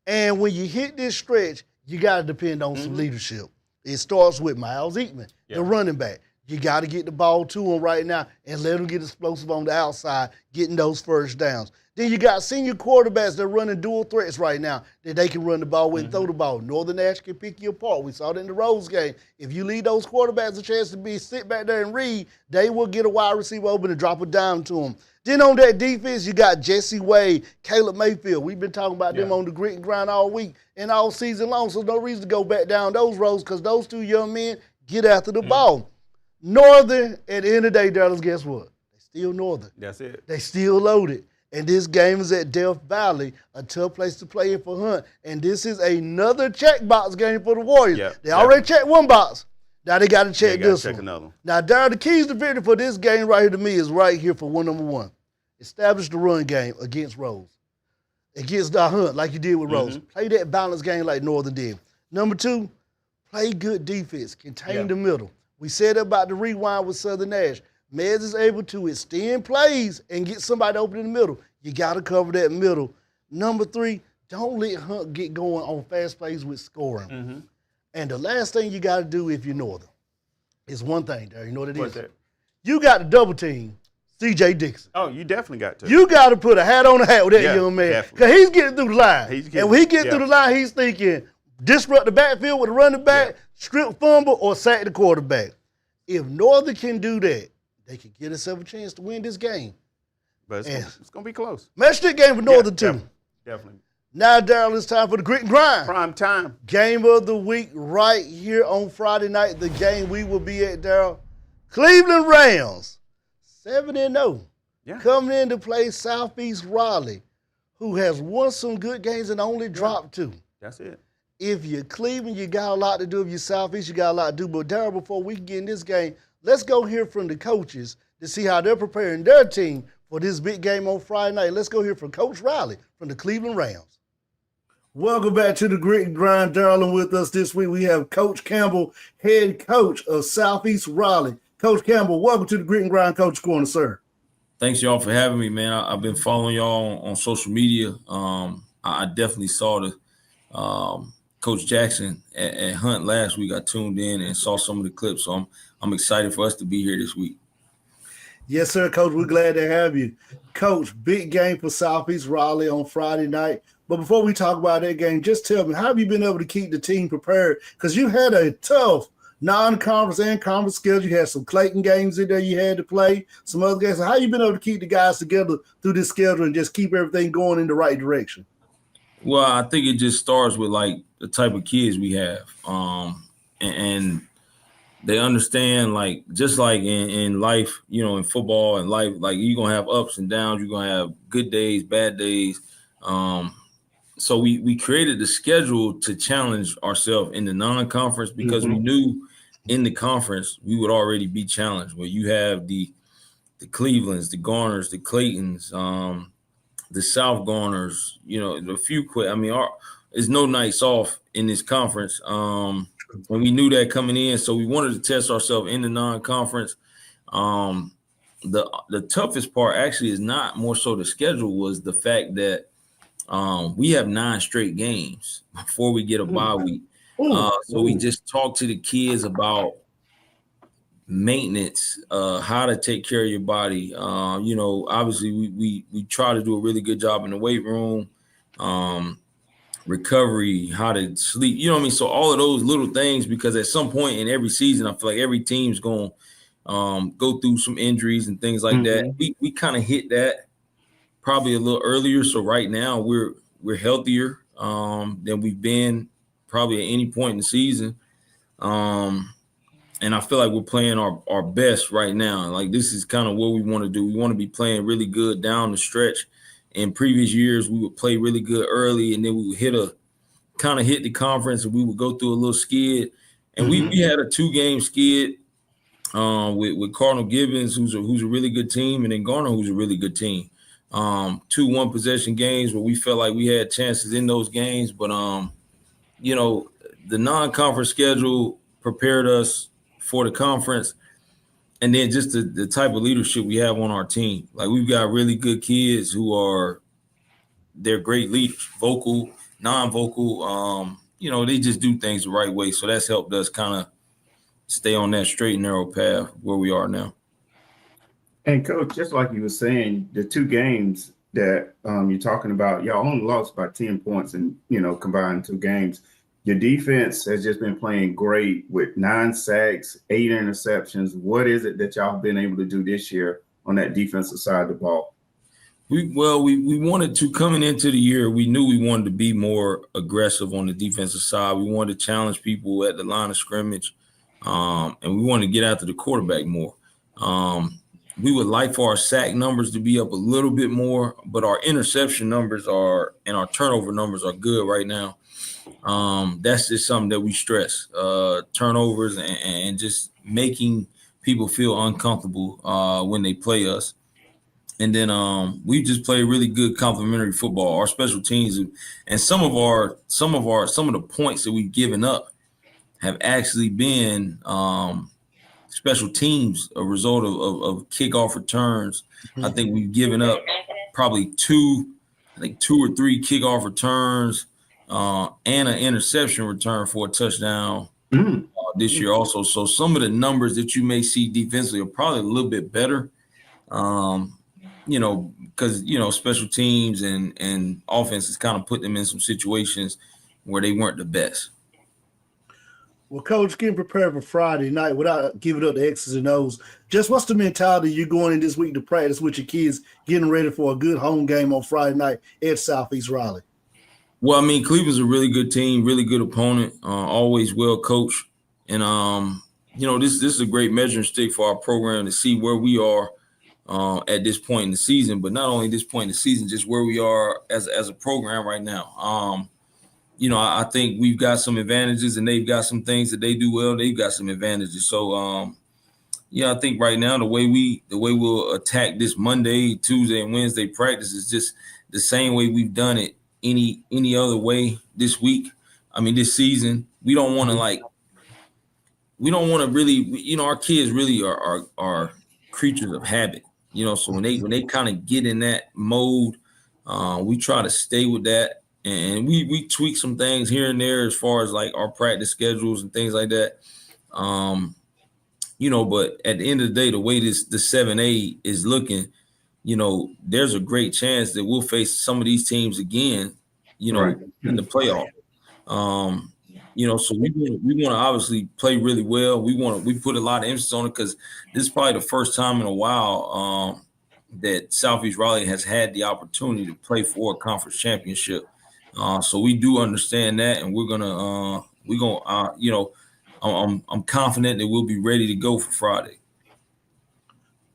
And when you hit this stretch, you got to depend on some leadership. It starts with Miles Eatman, the running back. You got to get the ball to him right now and let him get explosive on the outside, getting those first downs. Then you got senior quarterbacks that are running dual threats right now that they can run the ball with and throw the ball. Northern Nash can pick you apart. We saw it in the Rose game. If you leave those quarterbacks a chance to sit back there and read, they will get a wide receiver open and drop it down to them. Then on that defense, you got Jesse Wade, Caleb Mayfield. We've been talking about them on the grit and grind all week and all season long, so no reason to go back down those roads because those 2 young men get after the ball. Northern, at the end of the day, Dallas, guess what? They still Northern. That's it. They still loaded. And this game is at Death Valley, a tough place to play in for Hunt. And this is another checkbox game for the Warriors. Yep, they already checked one box. Now they got to check this one. Another one. Now, Darryl, the keys to victory for this game right here to me is right here for number one. Establish the run game against Rose. Against the Hunt, like you did with Rose. Play that balanced game like Northern did. Number 2, play good defense. Contain the middle. We said about the rewind with Southern Nash. Mez is able to extend plays and get somebody open in the middle. You got to cover that middle. Number 3, don't let Hunt get going on fast plays with scoring. And the last thing you got to do if you're Northern is one thing, there. You know what it is? What's that? You got to double team C.J. Dixon. Oh, you definitely got to. You got to put a hat on a hat with that young man. Because he's getting through the line. And when he gets through the line, he's thinking disrupt the backfield with a running back, strip fumble, or sack the quarterback. If Northern can do that, they can get themselves a chance to win this game. But it's going to be close. Matchstick game for Northern, too. Definitely. Now, Daryl, it's time for the grit and grind. Prime time. Game of the week right here on Friday night. The game we will be at, Daryl. Cleveland Rams, 7-0. Coming in to play Southeast Raleigh, who has won some good games and only dropped 2. That's it. If you're Cleveland, you got a lot to do. If you're Southeast, you got a lot to do. But, Daryl, before we get in this game, let's go hear from the coaches to see how they're preparing their team for this big game on Friday night. Let's go hear from Coach Riley from the Cleveland Rams. Welcome back to the Grit and Grind, Daryl, and with us this week we have Coach Campbell, head coach of Southeast Raleigh. Coach Campbell, welcome to the Grit and Grind Coach Corner, sir. Thanks, y'all, for having me, man. I've been following y'all on social media. I definitely saw the Coach Jackson at Hunt last week. I tuned in and saw some of the clips, so I'm excited for us to be here this week. Yes, sir, Coach. We're glad to have you. Coach, big game for Southeast Raleigh on Friday night. But before we talk about that game, just tell me, how have you been able to keep the team prepared? Because you had a tough non-conference and conference schedule. You had some Clayton games in there you had to play, some other games. So how you been able to keep the guys together through this schedule and just keep everything going in the right direction? Well, I think it just starts with like the type of kids we have, and they understand, like, just like in life, you know, in football and life, like you're gonna have ups and downs, you're gonna have good days, bad days. So we created the schedule to challenge ourselves in the non-conference because we knew in the conference we would already be challenged. Where you have the Clevelands, the Garners, the Claytons, the South Garners, you know, the few quit. I mean, there's no nights off in this conference. And we knew that coming in. So we wanted to test ourselves in the non-conference. The toughest part actually is not more so the schedule, was the fact that we have 9 straight games before we get a bye week. So we just talked to the kids about maintenance, how to take care of your body. You know, obviously we try to do a really good job in the weight room, recovery, how to sleep, you know what I mean? So all of those little things, because at some point in every season, I feel like every team's going to go through some injuries and things like that. We kind of hit that probably a little earlier. So right now we're healthier than we've been probably at any point in the season. And I feel like we're playing our best right now. Like, this is kind of what we want to do. We want to be playing really good down the stretch. In previous years, we would play really good early, and then we would hit the conference, and we would go through a little skid. And we had a 2-game skid with Cardinal Gibbons, who's a really good team, and then Garner, who's a really good team. 2 one-possession games where we felt like we had chances in those games. But, you know, the non-conference schedule prepared us for the conference, and then just the type of leadership we have on our team. Like, we've got really good kids they're great leaders, vocal, non-vocal. You know, they just do things the right way. So that's helped us kind of stay on that straight and narrow path where we are now. And Coach, just like you were saying, the 2 games that you're talking about, y'all only lost by 10 points and, you know, combined 2 games. Your defense has just been playing great with 9 sacks, 8 interceptions. What is it that y'all have been able to do this year on that defensive side of the ball? We wanted to, coming into the year, we knew we wanted to be more aggressive on the defensive side. We wanted to challenge people at the line of scrimmage, and we wanted to get after the quarterback more. We would like for our sack numbers to be up a little bit more, but our interception numbers and our turnover numbers are good right now. That's just something that we stress, turnovers and just making people feel uncomfortable when they play us. And then we just play really good complementary football. Our special teams and some of the points that we've given up have actually been special teams, a result of kickoff returns. I think we've given up probably 2 or 3 kickoff returns and an interception return for a touchdown this year also. So some of the numbers that you may see defensively are probably a little bit better, you know, because, you know, special teams and offenses kind of put them in some situations where they weren't the best. Well, Coach, getting prepared for Friday night without giving up the X's and O's, just what's the mentality you're going in this week to practice with your kids, getting ready for a good home game on Friday night at Southeast Raleigh? Well, I mean, Cleveland's a really good team, really good opponent, always well coached. And, you know, this is a great measuring stick for our program to see where we are at this point in the season, but not only this point in the season, just where we are as a program right now. You know, I think we've got some advantages, and they've got some things that they do well. They've got some advantages. So, yeah, I think right now the way we'll attack this Monday, Tuesday, and Wednesday practice is just the same way we've done it any other way this week. I mean, this season, we don't want to really, you know, our kids really are creatures of habit. You know, so when they kind of get in that mode, we try to stay with that. And we tweak some things here and there as far as like our practice schedules and things like that. You know, but at the end of the day, the way the 7A is looking, you know, there's a great chance that we'll face some of these teams again you know, in the playoff. You know, so we want to obviously play really well. We put a lot of emphasis on it because this is probably the first time in a while that Southeast Raleigh has had the opportunity to play for a conference championship. So we do understand that, and we're gonna you know, I'm confident that we'll be ready to go for Friday.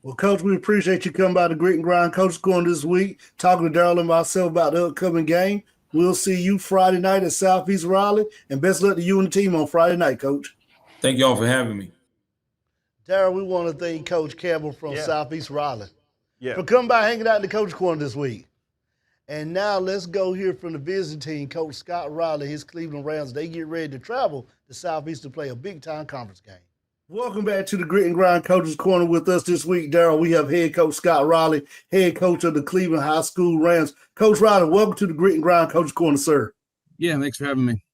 Well, Coach, we appreciate you coming by the Grit and Grind Coach Corner this week, talking to Daryl and myself about the upcoming game. We'll see you Friday night at Southeast Raleigh, and best luck to you and the team on Friday night, Coach. Thank y'all for having me. Daryl, we want to thank Coach Campbell from Southeast Raleigh for coming by hanging out in the Coach Corner this week. And now let's go hear from the visiting team, Coach Scott Riley, his Cleveland Rams. They get ready to travel to Southeast to play a big-time conference game. Welcome back to the Grit and Grind Coaches Corner. With us this week, Daryl, we have head coach Scott Riley, head coach of the Cleveland High School Rams. Coach Riley, welcome to the Grit and Grind Coaches Corner, sir. Yeah, thanks for having me.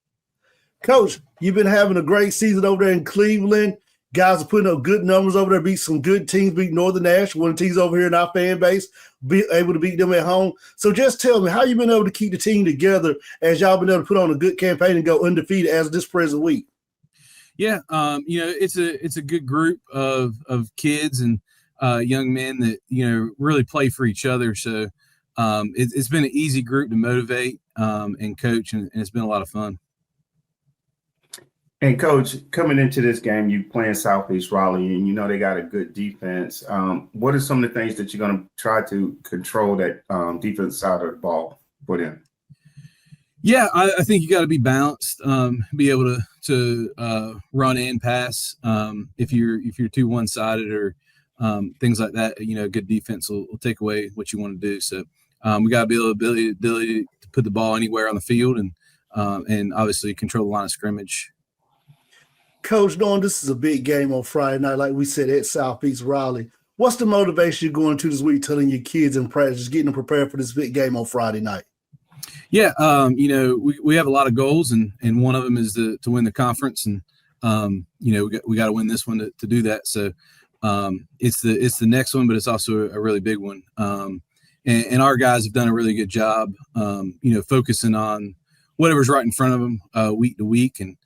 Coach, you've been having a great season over there in Cleveland. Guys are putting up good numbers over there, beat some good teams, beat Northern NASH, one of the teams over here in our fan base, be able to beat them at home. So just tell me, how you been able to keep the team together as y'all been able to put on a good campaign and go undefeated as this present week? Yeah, you know, it's a good group of kids and young men that, you know, really play for each other. So it's been an easy group to motivate and coach, and it's been a lot of fun. And Coach, coming into this game, you playing Southeast Raleigh, and you know they got a good defense. What are some of the things that you're going to try to control that defense side of the ball for them? Yeah, I think you got to be balanced, be able to run and pass. If you're too one-sided or things like that, you know, good defense will take away what you want to do. So we got to be able ability to put the ball anywhere on the field and obviously control the line of scrimmage. Coach, knowing this is a big game on Friday night, like we said, at Southeast Raleigh, what's the motivation you're going to this week telling your kids in practice, getting them prepared for this big game on Friday night? Yeah, you know, we have a lot of goals, and one of them is to win the conference, and you know, we got to win this one to do that. So it's the next one, but it's also a really big one. And our guys have done a really good job, you know, focusing on whatever's right in front of them week to week, and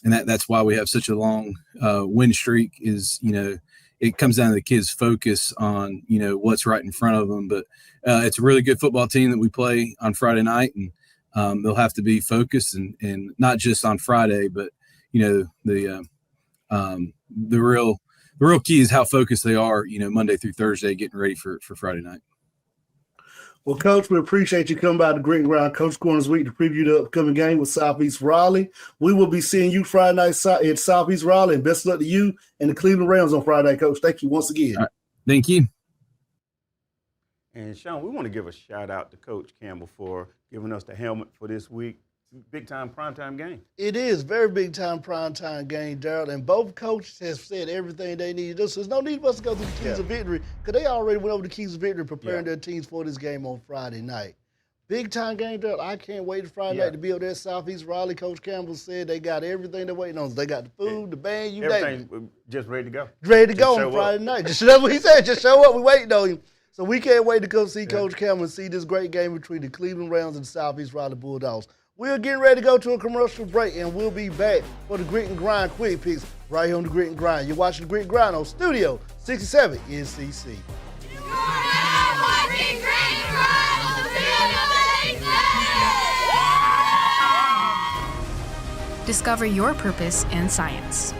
that's why we have such a long win streak. Is, you know, it comes down to the kids' focus on, you know, what's right in front of them. But it's a really good football team that we play on Friday night, and they'll have to be focused and not just on Friday, but, you know, the real key is how focused they are, you know, Monday through Thursday, getting ready for Friday night. Well, Coach, we appreciate you coming by the Grit and Grind Coach Corner this week to preview the upcoming game with Southeast Raleigh. We will be seeing you Friday night at Southeast Raleigh, and best of luck to you and the Cleveland Rams on Friday, Coach. Thank you once again. All right. Thank you. And Shawn, we want to give a shout out to Coach Campbell for giving us the helmet for this week. Big time primetime game. It is very big time primetime game, Daryl, and both coaches have said everything they need to do. So there's no need for us to go through the keys of victory, because they already went over the keys of victory preparing their teams for this game on Friday night. Big time game, Daryl. I can't wait for Friday night to be over there at Southeast Raleigh. Coach Campbell said they got everything they're waiting on. They got the food, the band, you name it. Just ready to go. Ready to go on Friday night. That's what he said. Just show up. We're waiting on you. So we can't wait to come see Coach Campbell and see this great game between the Cleveland Rams and the Southeast Raleigh Bulldogs. We're getting ready to go to a commercial break, and we'll be back for the Grit and Grind Quick Picks right here on the Grit and Grind. You're watching the Grit and Grind on Studio 67 NCC. Discover your purpose in science.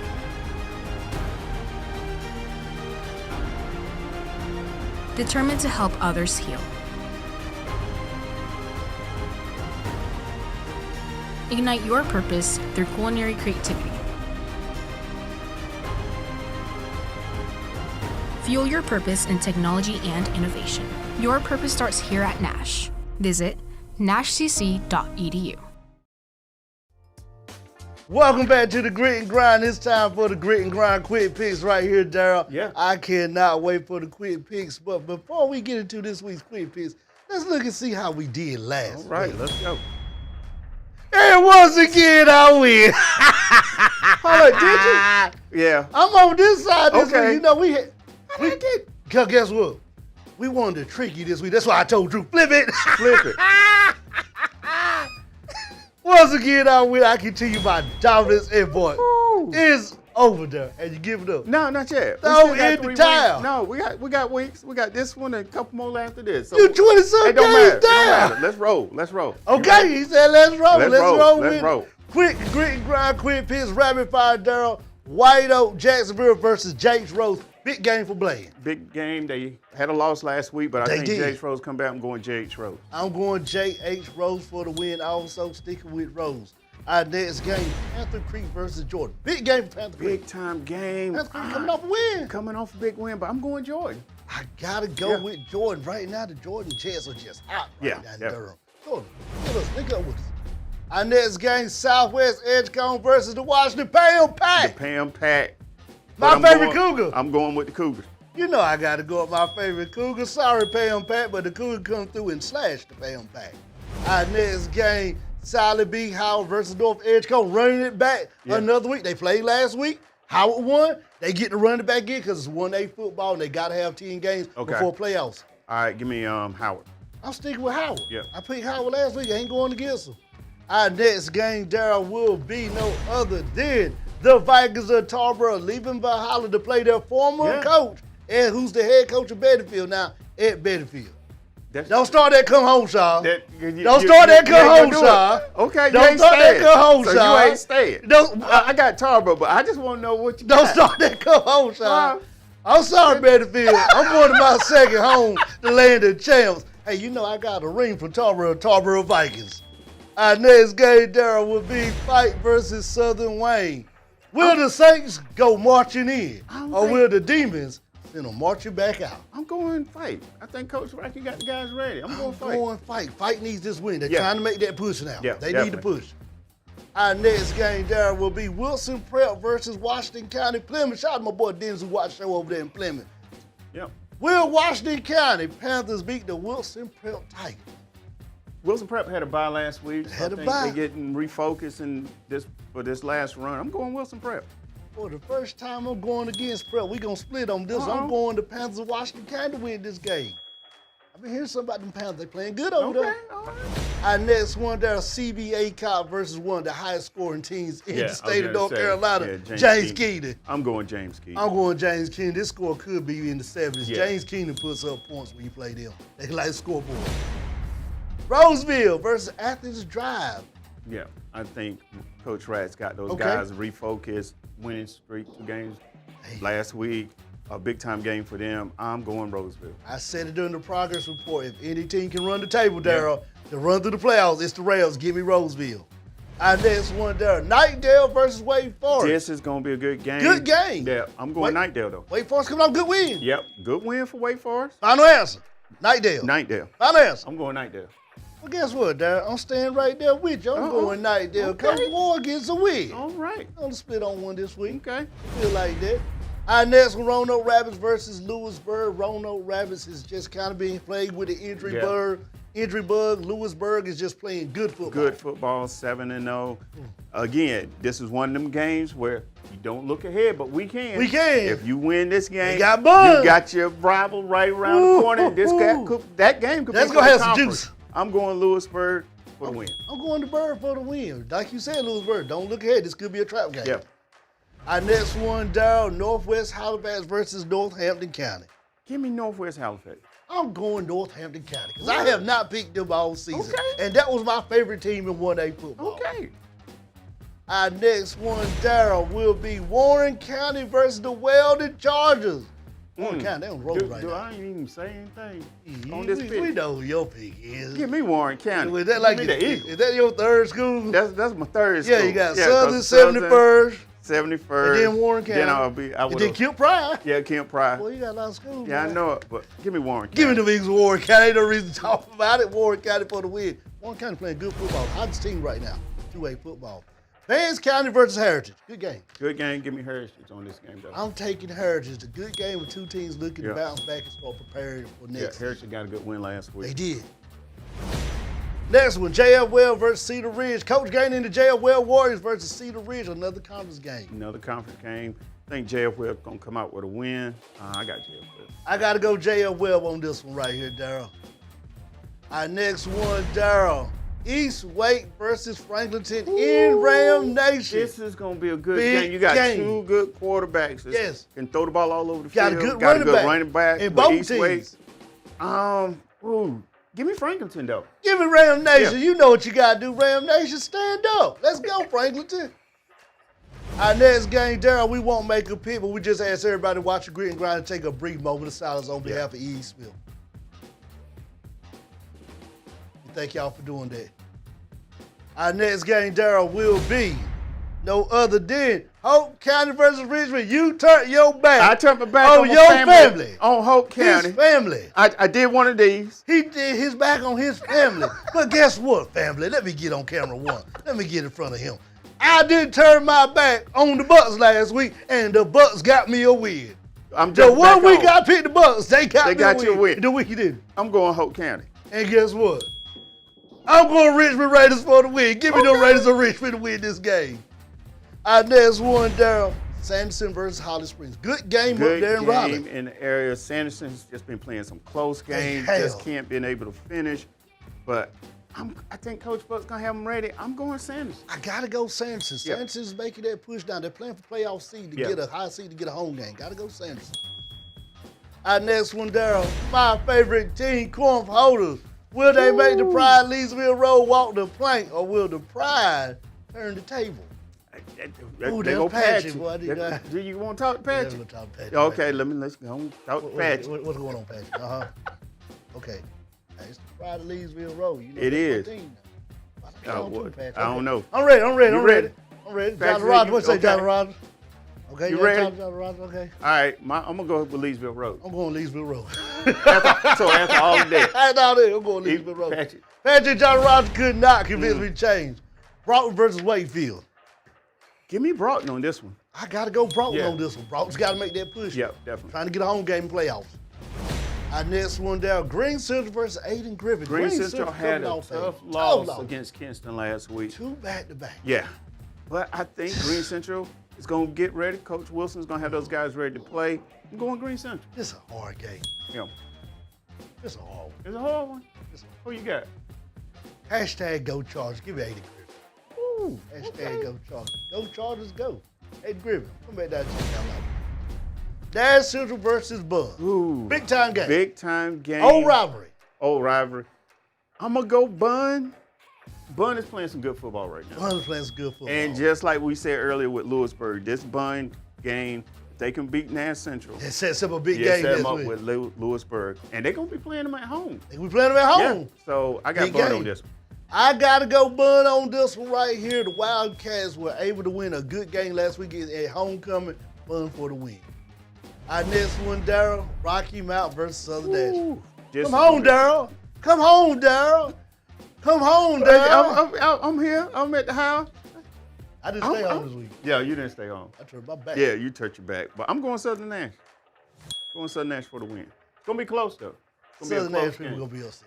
Determined to help others heal. Ignite your purpose through culinary creativity. Fuel your purpose in technology and innovation. Your purpose starts here at NASH. Visit nashcc.edu. Welcome back to the Grit and Grind. It's time for the Grit and Grind Quick Picks right here, Daryl. Yeah. I cannot wait for the Quick Picks. But before we get into this week's Quick Picks, let's look and see how we did last week. All right, let's go. And once again, I win. Hold on, did you? Yeah. I'm on this side this Okay. week. You know, guess what? We wanted to trick you this week. That's why I told Drew, flip it. Flip it. Once again, I continue my dominance, and boy, it's over there, and you give it up. No, not yet. No, in the time. No, we got weeks. We got this one and a couple more after this. So you 20-some don't games matter. down. It don't matter. Let's roll. Okay, he said let's roll. Let's roll. Quick grit and grind, quick pitch, rapid fire, Daryl. White Oak, Jacksonville versus Jakes Rose. Big game for Blaine. Big game. They had a loss last week, but I think did. Jakes Rose come back. I'm going Jakes Rose. I'm going J.H. Rose for the win. Also sticking with Rose. Our next game, Panther Creek versus Jordan. Big game for Panther Creek. Big time game. Panther Creek coming off a win. Coming off a big win, but I'm going Jordan. I gotta go with Jordan. Right now, the Jordan Jets are just hot right now in Durham. Jordan, link up with us. Our next game, Southwest Edgecombe versus the Washington Pam Pack. The Pam Pack. My favorite Cougar. I'm going with the Cougars. You know I got to go with my favorite Cougar. Sorry, Pam Pack, but the Cougar come through and slash the Pam Pack. Our next game, Solid B Howard versus North Edgecombe, running it back another week. They played last week. Howard won. They get to run it back in because it's 1A football and they got to have 10 games before playoffs. All right, give me Howard. I'm sticking with Howard. Yeah. I picked Howard last week. I ain't going against him. Our next game, Daryl, will be no other than the Vikings of Tarboro leaving Valhalla to play their former coach, and who's the head coach of Bettyfield now, Ed Bettyfield. Don't start that come home, Shaw. Don't start that come home, Shaw. Okay, don't start that come home, Shaw. So you ain't staying. I got Tarboro, but I just want to know what you got. Don't start that come home, Shaw. I'm sorry, Bettyfield. I'm going to my second home, the land of champs. Hey, you know I got a ring from Tarboro Vikings. Our next game, Daryl, will be Fight versus Southern Wayne. Will the Saints go marching in, or will the Demons send them marching back out? I'm going Fight. I think Coach Rocky got the guys ready. I'm going Fight. I'm going Fight. Fight needs this win. They're trying to make that push now. Yeah, they need to push. Our next game, Daryl, will be Wilson Prep versus Washington County Plymouth. Shout out to my boy Dennis who watched the show over there in Plymouth. Yep. Will Washington County Panthers beat the Wilson Prep Tigers? Wilson Prep had a bye last week. So Had a I think bye. they're getting refocused for this last run. I'm going Wilson Prep. For the first time I'm going against Prep. We're going to split on this. I'm going to Panthers of Washington County to win this game. I've been hearing something about them Panthers. They playing good over there. All right. Our next one there, CBA Cop versus one of the highest scoring teams in the state of North Carolina, James Keenan. I'm going James Keenan. I'm going James Keenan. This score could be in the 70s. Yeah. James Keenan puts up points when you play them. They like scoreboard. Roseville versus Athens Drive. Yeah, I think Coach Rat's got those guys refocused, winning streak 2 games last week. A big-time game for them. I'm going Roseville. I said it during the progress report. If any team can run the table, Daryl, to run through the playoffs, it's the Rails. Give me Roseville. Our next one, Daryl, Nightdale versus Wake Forest. This is going to be a good game. Good game. Yeah, I'm going Nightdale, though. Wake Forest coming off good win. Yep, good win for Wake Forest. Final answer, Nightdale. Nightdale. Final answer. I'm going Nightdale. Well, guess what, Daryl? I'm staying right there with you. I'm going Nightdale. Coach Moore gets a win. All right. I'm going to split on one this week. Okay. Feel like that. Our next one, Roanoke Rapids versus Lewisburg. Roanoke Rapids is just kind of being played with the injury bug. Lewisburg is just playing good football. Good football, 7-0. Again, this is one of them games where you don't look ahead, but we can. We can. If you win this game, You got Bunn. you got your rival right around the corner. That game could That's be gonna for have the some conference. juice. I'm going Lewisburg for the win. I'm going to Bird for the win. Like you said, Lewisburg, don't look ahead. This could be a trap game. Yep. Our next one, Daryl, Northwest Halifax versus Northampton County. Give me Northwest Halifax. I'm going Northampton County because I have not picked them all season. And that was my favorite team in 1A football. Okay. Our next one, Daryl, will be Warren County versus the Weldon Chargers. Warren County, they don't roll right Do now. I ain't even say anything on this pick? We know who your pick is. Give me Warren County. Is that, like Give me the Eagles. is that your third school? That's my third school. Yeah, you got Southern, 71st. 71st. And then Warren County. Then and then Kemp Pryor. Yeah, Kemp Pryor. Boy, you got a lot of schools. Yeah, man. I know it, but give me Warren County. Give me the Eagles, Warren County. Ain't no reason to talk about it. Warren County for the win. Warren County playing good football. Hottest team right now, 2A football. Vance County versus Heritage. Good game. Good game. Give me Heritage on this game, though. I'm taking Heritage. A good game with two teams looking to bounce back and start preparing for next. Yeah, Heritage got a good win last week. They did. Next one, JF Well versus Cedar Ridge. Coach Gaines the JF Well Warriors versus Cedar Ridge, another conference game. Another conference game. I think JF Well going to come out with a win. I got JF Well. I got to go JF Well on this one right here, Daryl. Our next one, Daryl. East Wake versus Franklinton in Ram Nation. This is going to be a good Big game. You got game. two good quarterbacks. Yes. Can throw the ball all over the Got field. a good got running a good back. running back. In with both East Wake. teams. Give me Franklinton, though. Give me Ram Nation. Yeah. You know what you got to do. Ram Nation, stand up. Let's go, Franklinton. Our next game, Daryl, we won't make a pick, but we just ask everybody to watch the Grit and Grind and take a brief moment of silence on behalf of E. Smith. We thank y'all for doing that. Our next game, Daryl, will be no other than Hope County versus Richmond. You turned your back. I turned my back on on my your family. On Hope County. His family. I did one of these. He did his back on his family. But guess what, family? Let me get on camera one. Let me get in front of him. I did turn my back on the Bucks last week, and the Bucks got me a win. The 1 week I picked the Bucks, they got me a win. The week you didn't. I'm going Hope County. And guess what? I'm going Richmond Raiders for the win. Give me the Raiders of Richmond to win this game. Our next one, Daryl, Sanderson versus Holly Springs. Good game up there in Raleigh. Good game in the area. Sanderson's just been playing some close games. Hell. Just can't been able to finish. But I think Coach Buck's going to have them ready. I'm going Sanderson. I got to go Sanderson. Yep. Sanderson's making that push down. They're playing for playoff seed to get a high seed to get a home game. Got to go Sanderson. Our next one, Daryl, my favorite team, Corn Holders. Will they make the Pride Leesville Road walk the plank, or will the Pride turn the table? Ooh, They there's go Patchy, Patchy. boy. Do you want to talk to Patchy? Yeah, we'll talk to Patchy. Okay, let's go talk to Patchy. What's going on, Patchy? Okay. Hey, it's the Pride Leesville Road. You know, It that's is. my team now. I don't know. I'm ready. You ready? John Rogers, what's that, John Rogers? Okay, You ready? John Rogers, okay. All right, I'm going to go with Leesville Road. I'm going Leesville Road. So after all of that. After all that, I'm going Leesville Road. Patchy. Patchy John Rogers could not convince me to change. Broughton versus Wakefield. Give me Broughton on this one. I got to go Broughton on this one. Broughton's got to make that push. Yep, definitely. Trying to get a home game in playoffs. Our next one down, Green Central versus Aiden Griffin. Green Central had a tough loss against Kinston last week. 2 back-to-back. Yeah. But I think Green Central is going to get ready. Coach Wilson's going to have those guys ready to play. I'm going Green Central. This is a hard game. Yeah. This is a hard one. It's a hard one. Who you got? Hashtag go Chargers. Give me Aiden Griffin. Ooh, Hashtag go Chargers. Go Chargers, go. Aiden Griffin. Come back down to Carolina. Dash Central versus Bunn. Ooh. Big time game. Big time game. Old rivalry. Old rivalry. I'm going to go Bunn. Bunn is playing some good football right now. Bunn is playing some good football. And just like we said earlier with Lewisburg, this Bunn game, if they can beat Nash Central. It sets up a big game set this them up week. with Lewisburg. And they're going to be playing them at home. We playing them at home. Yeah. So I got Big Bunn game. on this one. I got to go Bunn on this one right here. The Wildcats were able to win a good game last week at homecoming. Bunn for the win. Our next one, Daryl, Rocky Mount versus Southern Dash. Come home, Daryl. Come home, Daryl. Come home, Daryl. I'm here. I'm at the house. I didn't stay home this week. Yeah, you didn't stay home. I turned my back. Yeah, you turned your back. But I'm going Southern Nash. Going Southern Nash for the win. It's going to be close, though. It's Southern going to Nash be a people close going to game. be upset.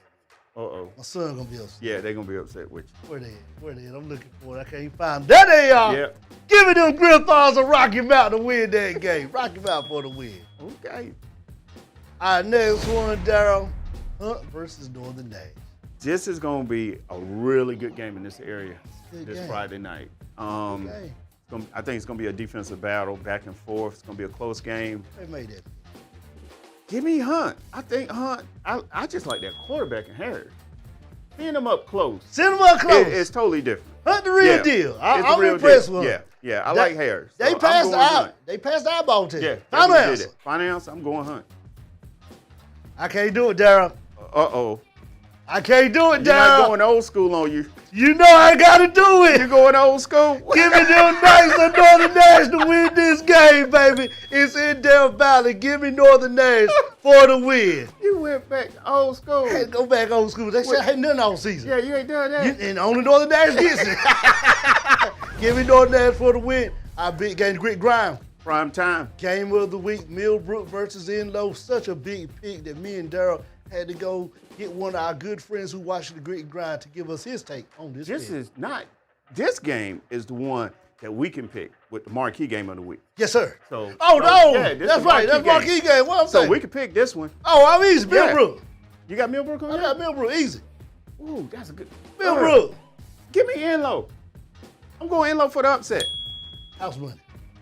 Uh-oh. My son going to be upset. Yeah, they're going to be upset with you. Where they at? Where they at? I'm looking for it. I can't find them. There they are. Yeah. Give me them Griffons of Rocky Mount to win that game. Rocky Mount for the win. Okay. Our next one, Daryl, Hunt versus Northern Nash. This is going to be a really good game in this area Good game. Friday night. Okay. I think it's going to be a defensive battle, back and forth. It's going to be a close game. They made that. Give me Hunt. I think Hunt, I just like that quarterback in Harris. Seeing them up close. Send them up close. It's totally different. Hunt the real Yeah. deal. It's the I'm real impressed deal. with him. Yeah, I like Harris. They So I'm passed going Hunt. out. They passed the eyeball test. Yeah. Final they did answer. it. Final answer, I'm going Hunt. I can't do it, Daryl. Uh-oh. I can't do it, You're not Daryl. going old school on you. You know I gotta do it. You're going old school? Give me them Knights of Northern Nash to win this game, baby. It's in Del Valley. Give me Northern Nash for the win. You went back to old school. Hey, go back old school. That shit ain't nothing all season. Yeah, you ain't done that. And only Northern Nash gets it. Give me Northern Nash for the win. Our big game, Grit Grind. Prime time. Game of the week, Millbrook versus Enlow. Such a big pick that me and Daryl had to go get one of our good friends who watched the Grit Grind to give us his take on this pick. This game is the one that we can pick with the marquee game of the week. Yes, sir. So, this the that's right. That's marquee game. What I'm So saying. we can pick this one. Oh, I'm easy. Millbrook. You got Millbrook on I there? got Millbrook easy. Ooh, that's a good. Millbrook. Give me Enlow. I'm going Enlow for the upset. House money.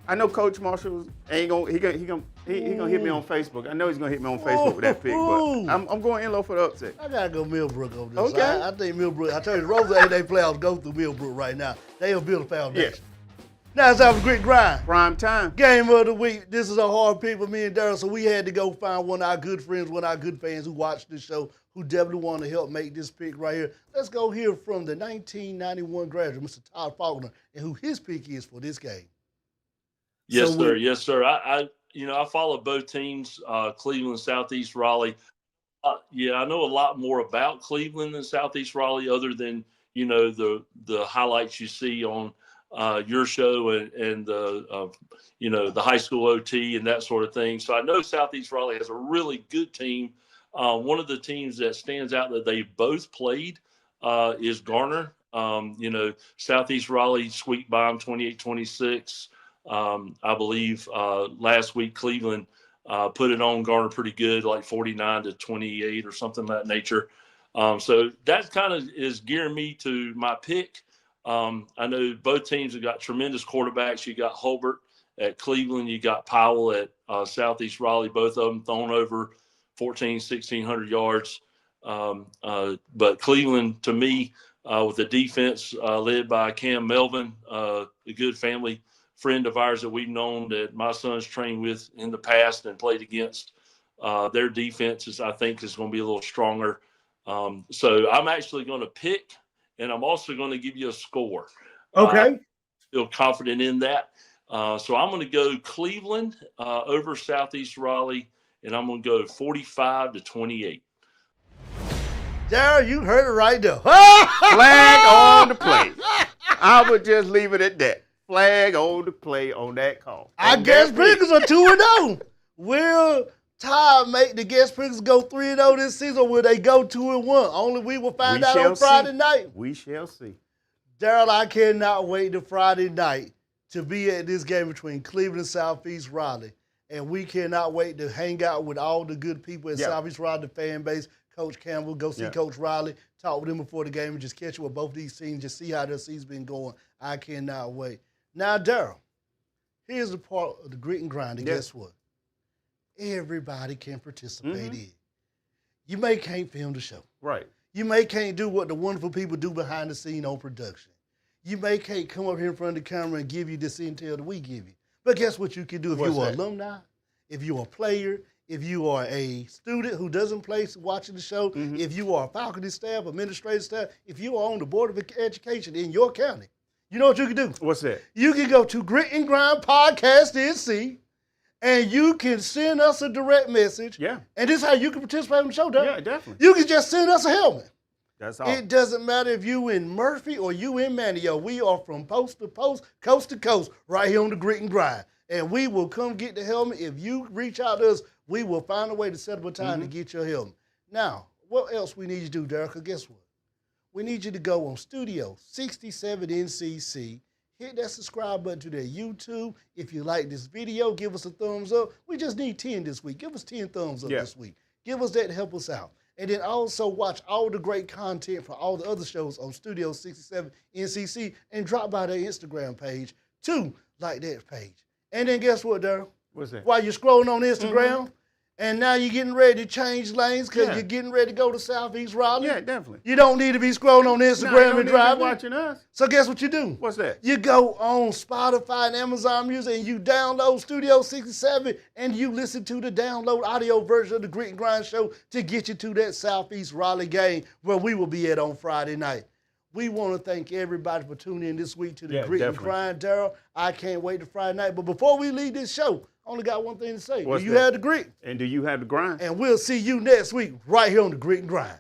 I know Coach Marshall ain't gonna hit me on Facebook. I know he's gonna hit me on Facebook with that pick, but I'm going Enlow for the upset. I gotta go Millbrook on this. Okay. I think Millbrook. I tell you, the Rose A-Day playoffs go through Millbrook right now. They'll build a foundation. Yeah. Now it's time for Grit Grind. Prime time. Game of the week. This is a hard pick for me and Daryl, so we had to go find one of our good friends, one of our good fans who watch this show, who definitely want to help make this pick right here. Let's go hear from the 1991 graduate, Mr. Todd Faulkner, and who his pick is for this game. Yes, sir. Yes, sir. I follow both teams, Cleveland, Southeast Raleigh. I know a lot more about Cleveland than Southeast Raleigh, other than the highlights you see on your show and the high school OT and that sort of thing. So I know Southeast Raleigh has a really good team. One of the teams that stands out that they both played is Garner. Southeast Raleigh squeaked by them 28-26. I believe last week Cleveland put it on Garner pretty good, like 49-28 or something of that nature. So that kind of is gearing me to my pick. I know both teams have got tremendous quarterbacks. You got Hulbert at Cleveland. You got Powell at Southeast Raleigh. Both of them thrown over 1,600 yards. But Cleveland, to me, with the defense led by Cam Melvin, a good family friend of ours that we've known that my son's trained with in the past and played against, their defense I think is going to be a little stronger. So I'm actually going to pick, and I'm also going to give you a score. Okay. Feel confident in that. So I'm going to go Cleveland over Southeast Raleigh, and I'm going to go 45-28. Daryl, you heard it right there. Flag on the play. I would just leave it at that. Flag on the play on that call. I guess pickers are 2-0. Will Todd make the guest pickers go 3-0 this season, or will they go 2-1? Only we will find out on Friday night. We shall see. Daryl, I cannot wait to Friday night to be at this game between Cleveland and Southeast Raleigh. And we cannot wait to hang out with all the good people at Southeast Raleigh, the fan base. Coach Campbell, go see Coach Riley, talk with him before the game, and just catch up with both these teams, just see how their season's been going. I cannot wait. Now, Daryl, here's the part of the grit and grind, and guess what? Everybody can participate in. You may can't film the show. Right. You may can't do what the wonderful people do behind the scene on production. You may can't come up here in front of the camera and give you this intel that we give you. But guess what you can do if you're an alumni, if you're a player, if you are a student who doesn't play watching the show, if you are a faculty staff, administrative staff, if you are on the Board of Education in your county, you know what you can do? What's that? You can go to Grit and Grind Podcast NC, and you can send us a direct message. Yeah. And this is how you can participate on the show, Daryl. Yeah, definitely. You can just send us a helmet. That's all. It doesn't matter if you in Murphy or you in Manio. We are from post to post, coast to coast, right here on the Grit and Grind. And we will come get the helmet. If you reach out to us, we will find a way to set up a time to get your helmet. Now, what else we need you to do, Daryl? Because guess what? We need you to go on Studio 67 NCC. Hit that subscribe button to their YouTube. If you like this video, give us a thumbs up. We just need 10 this week. Give us 10 thumbs up this week. Give us that to help us out. And then also watch all the great content from all the other shows on Studio 67 NCC and drop by their Instagram page to like that page. And then guess what, Daryl? What's that? While you're scrolling on Instagram, and now you're getting ready to change lanes because you're getting ready to go to Southeast Raleigh. Yeah, definitely. You don't need to be scrolling on Instagram and driving. Watching us. So guess what you do? What's that? You go on Spotify and Amazon Music and you download Studio 67 and you listen to the download audio version of the Grit and Grind Show to get you to that Southeast Raleigh game where we will be at on Friday night. We want to thank everybody for tuning in this week to the Grit and Grind. Daryl, I can't wait to Friday night. But before we leave this show, I only got one thing to say. Do you have the grit? And do you have the grind? And we'll see you next week right here on the Grit and Grind.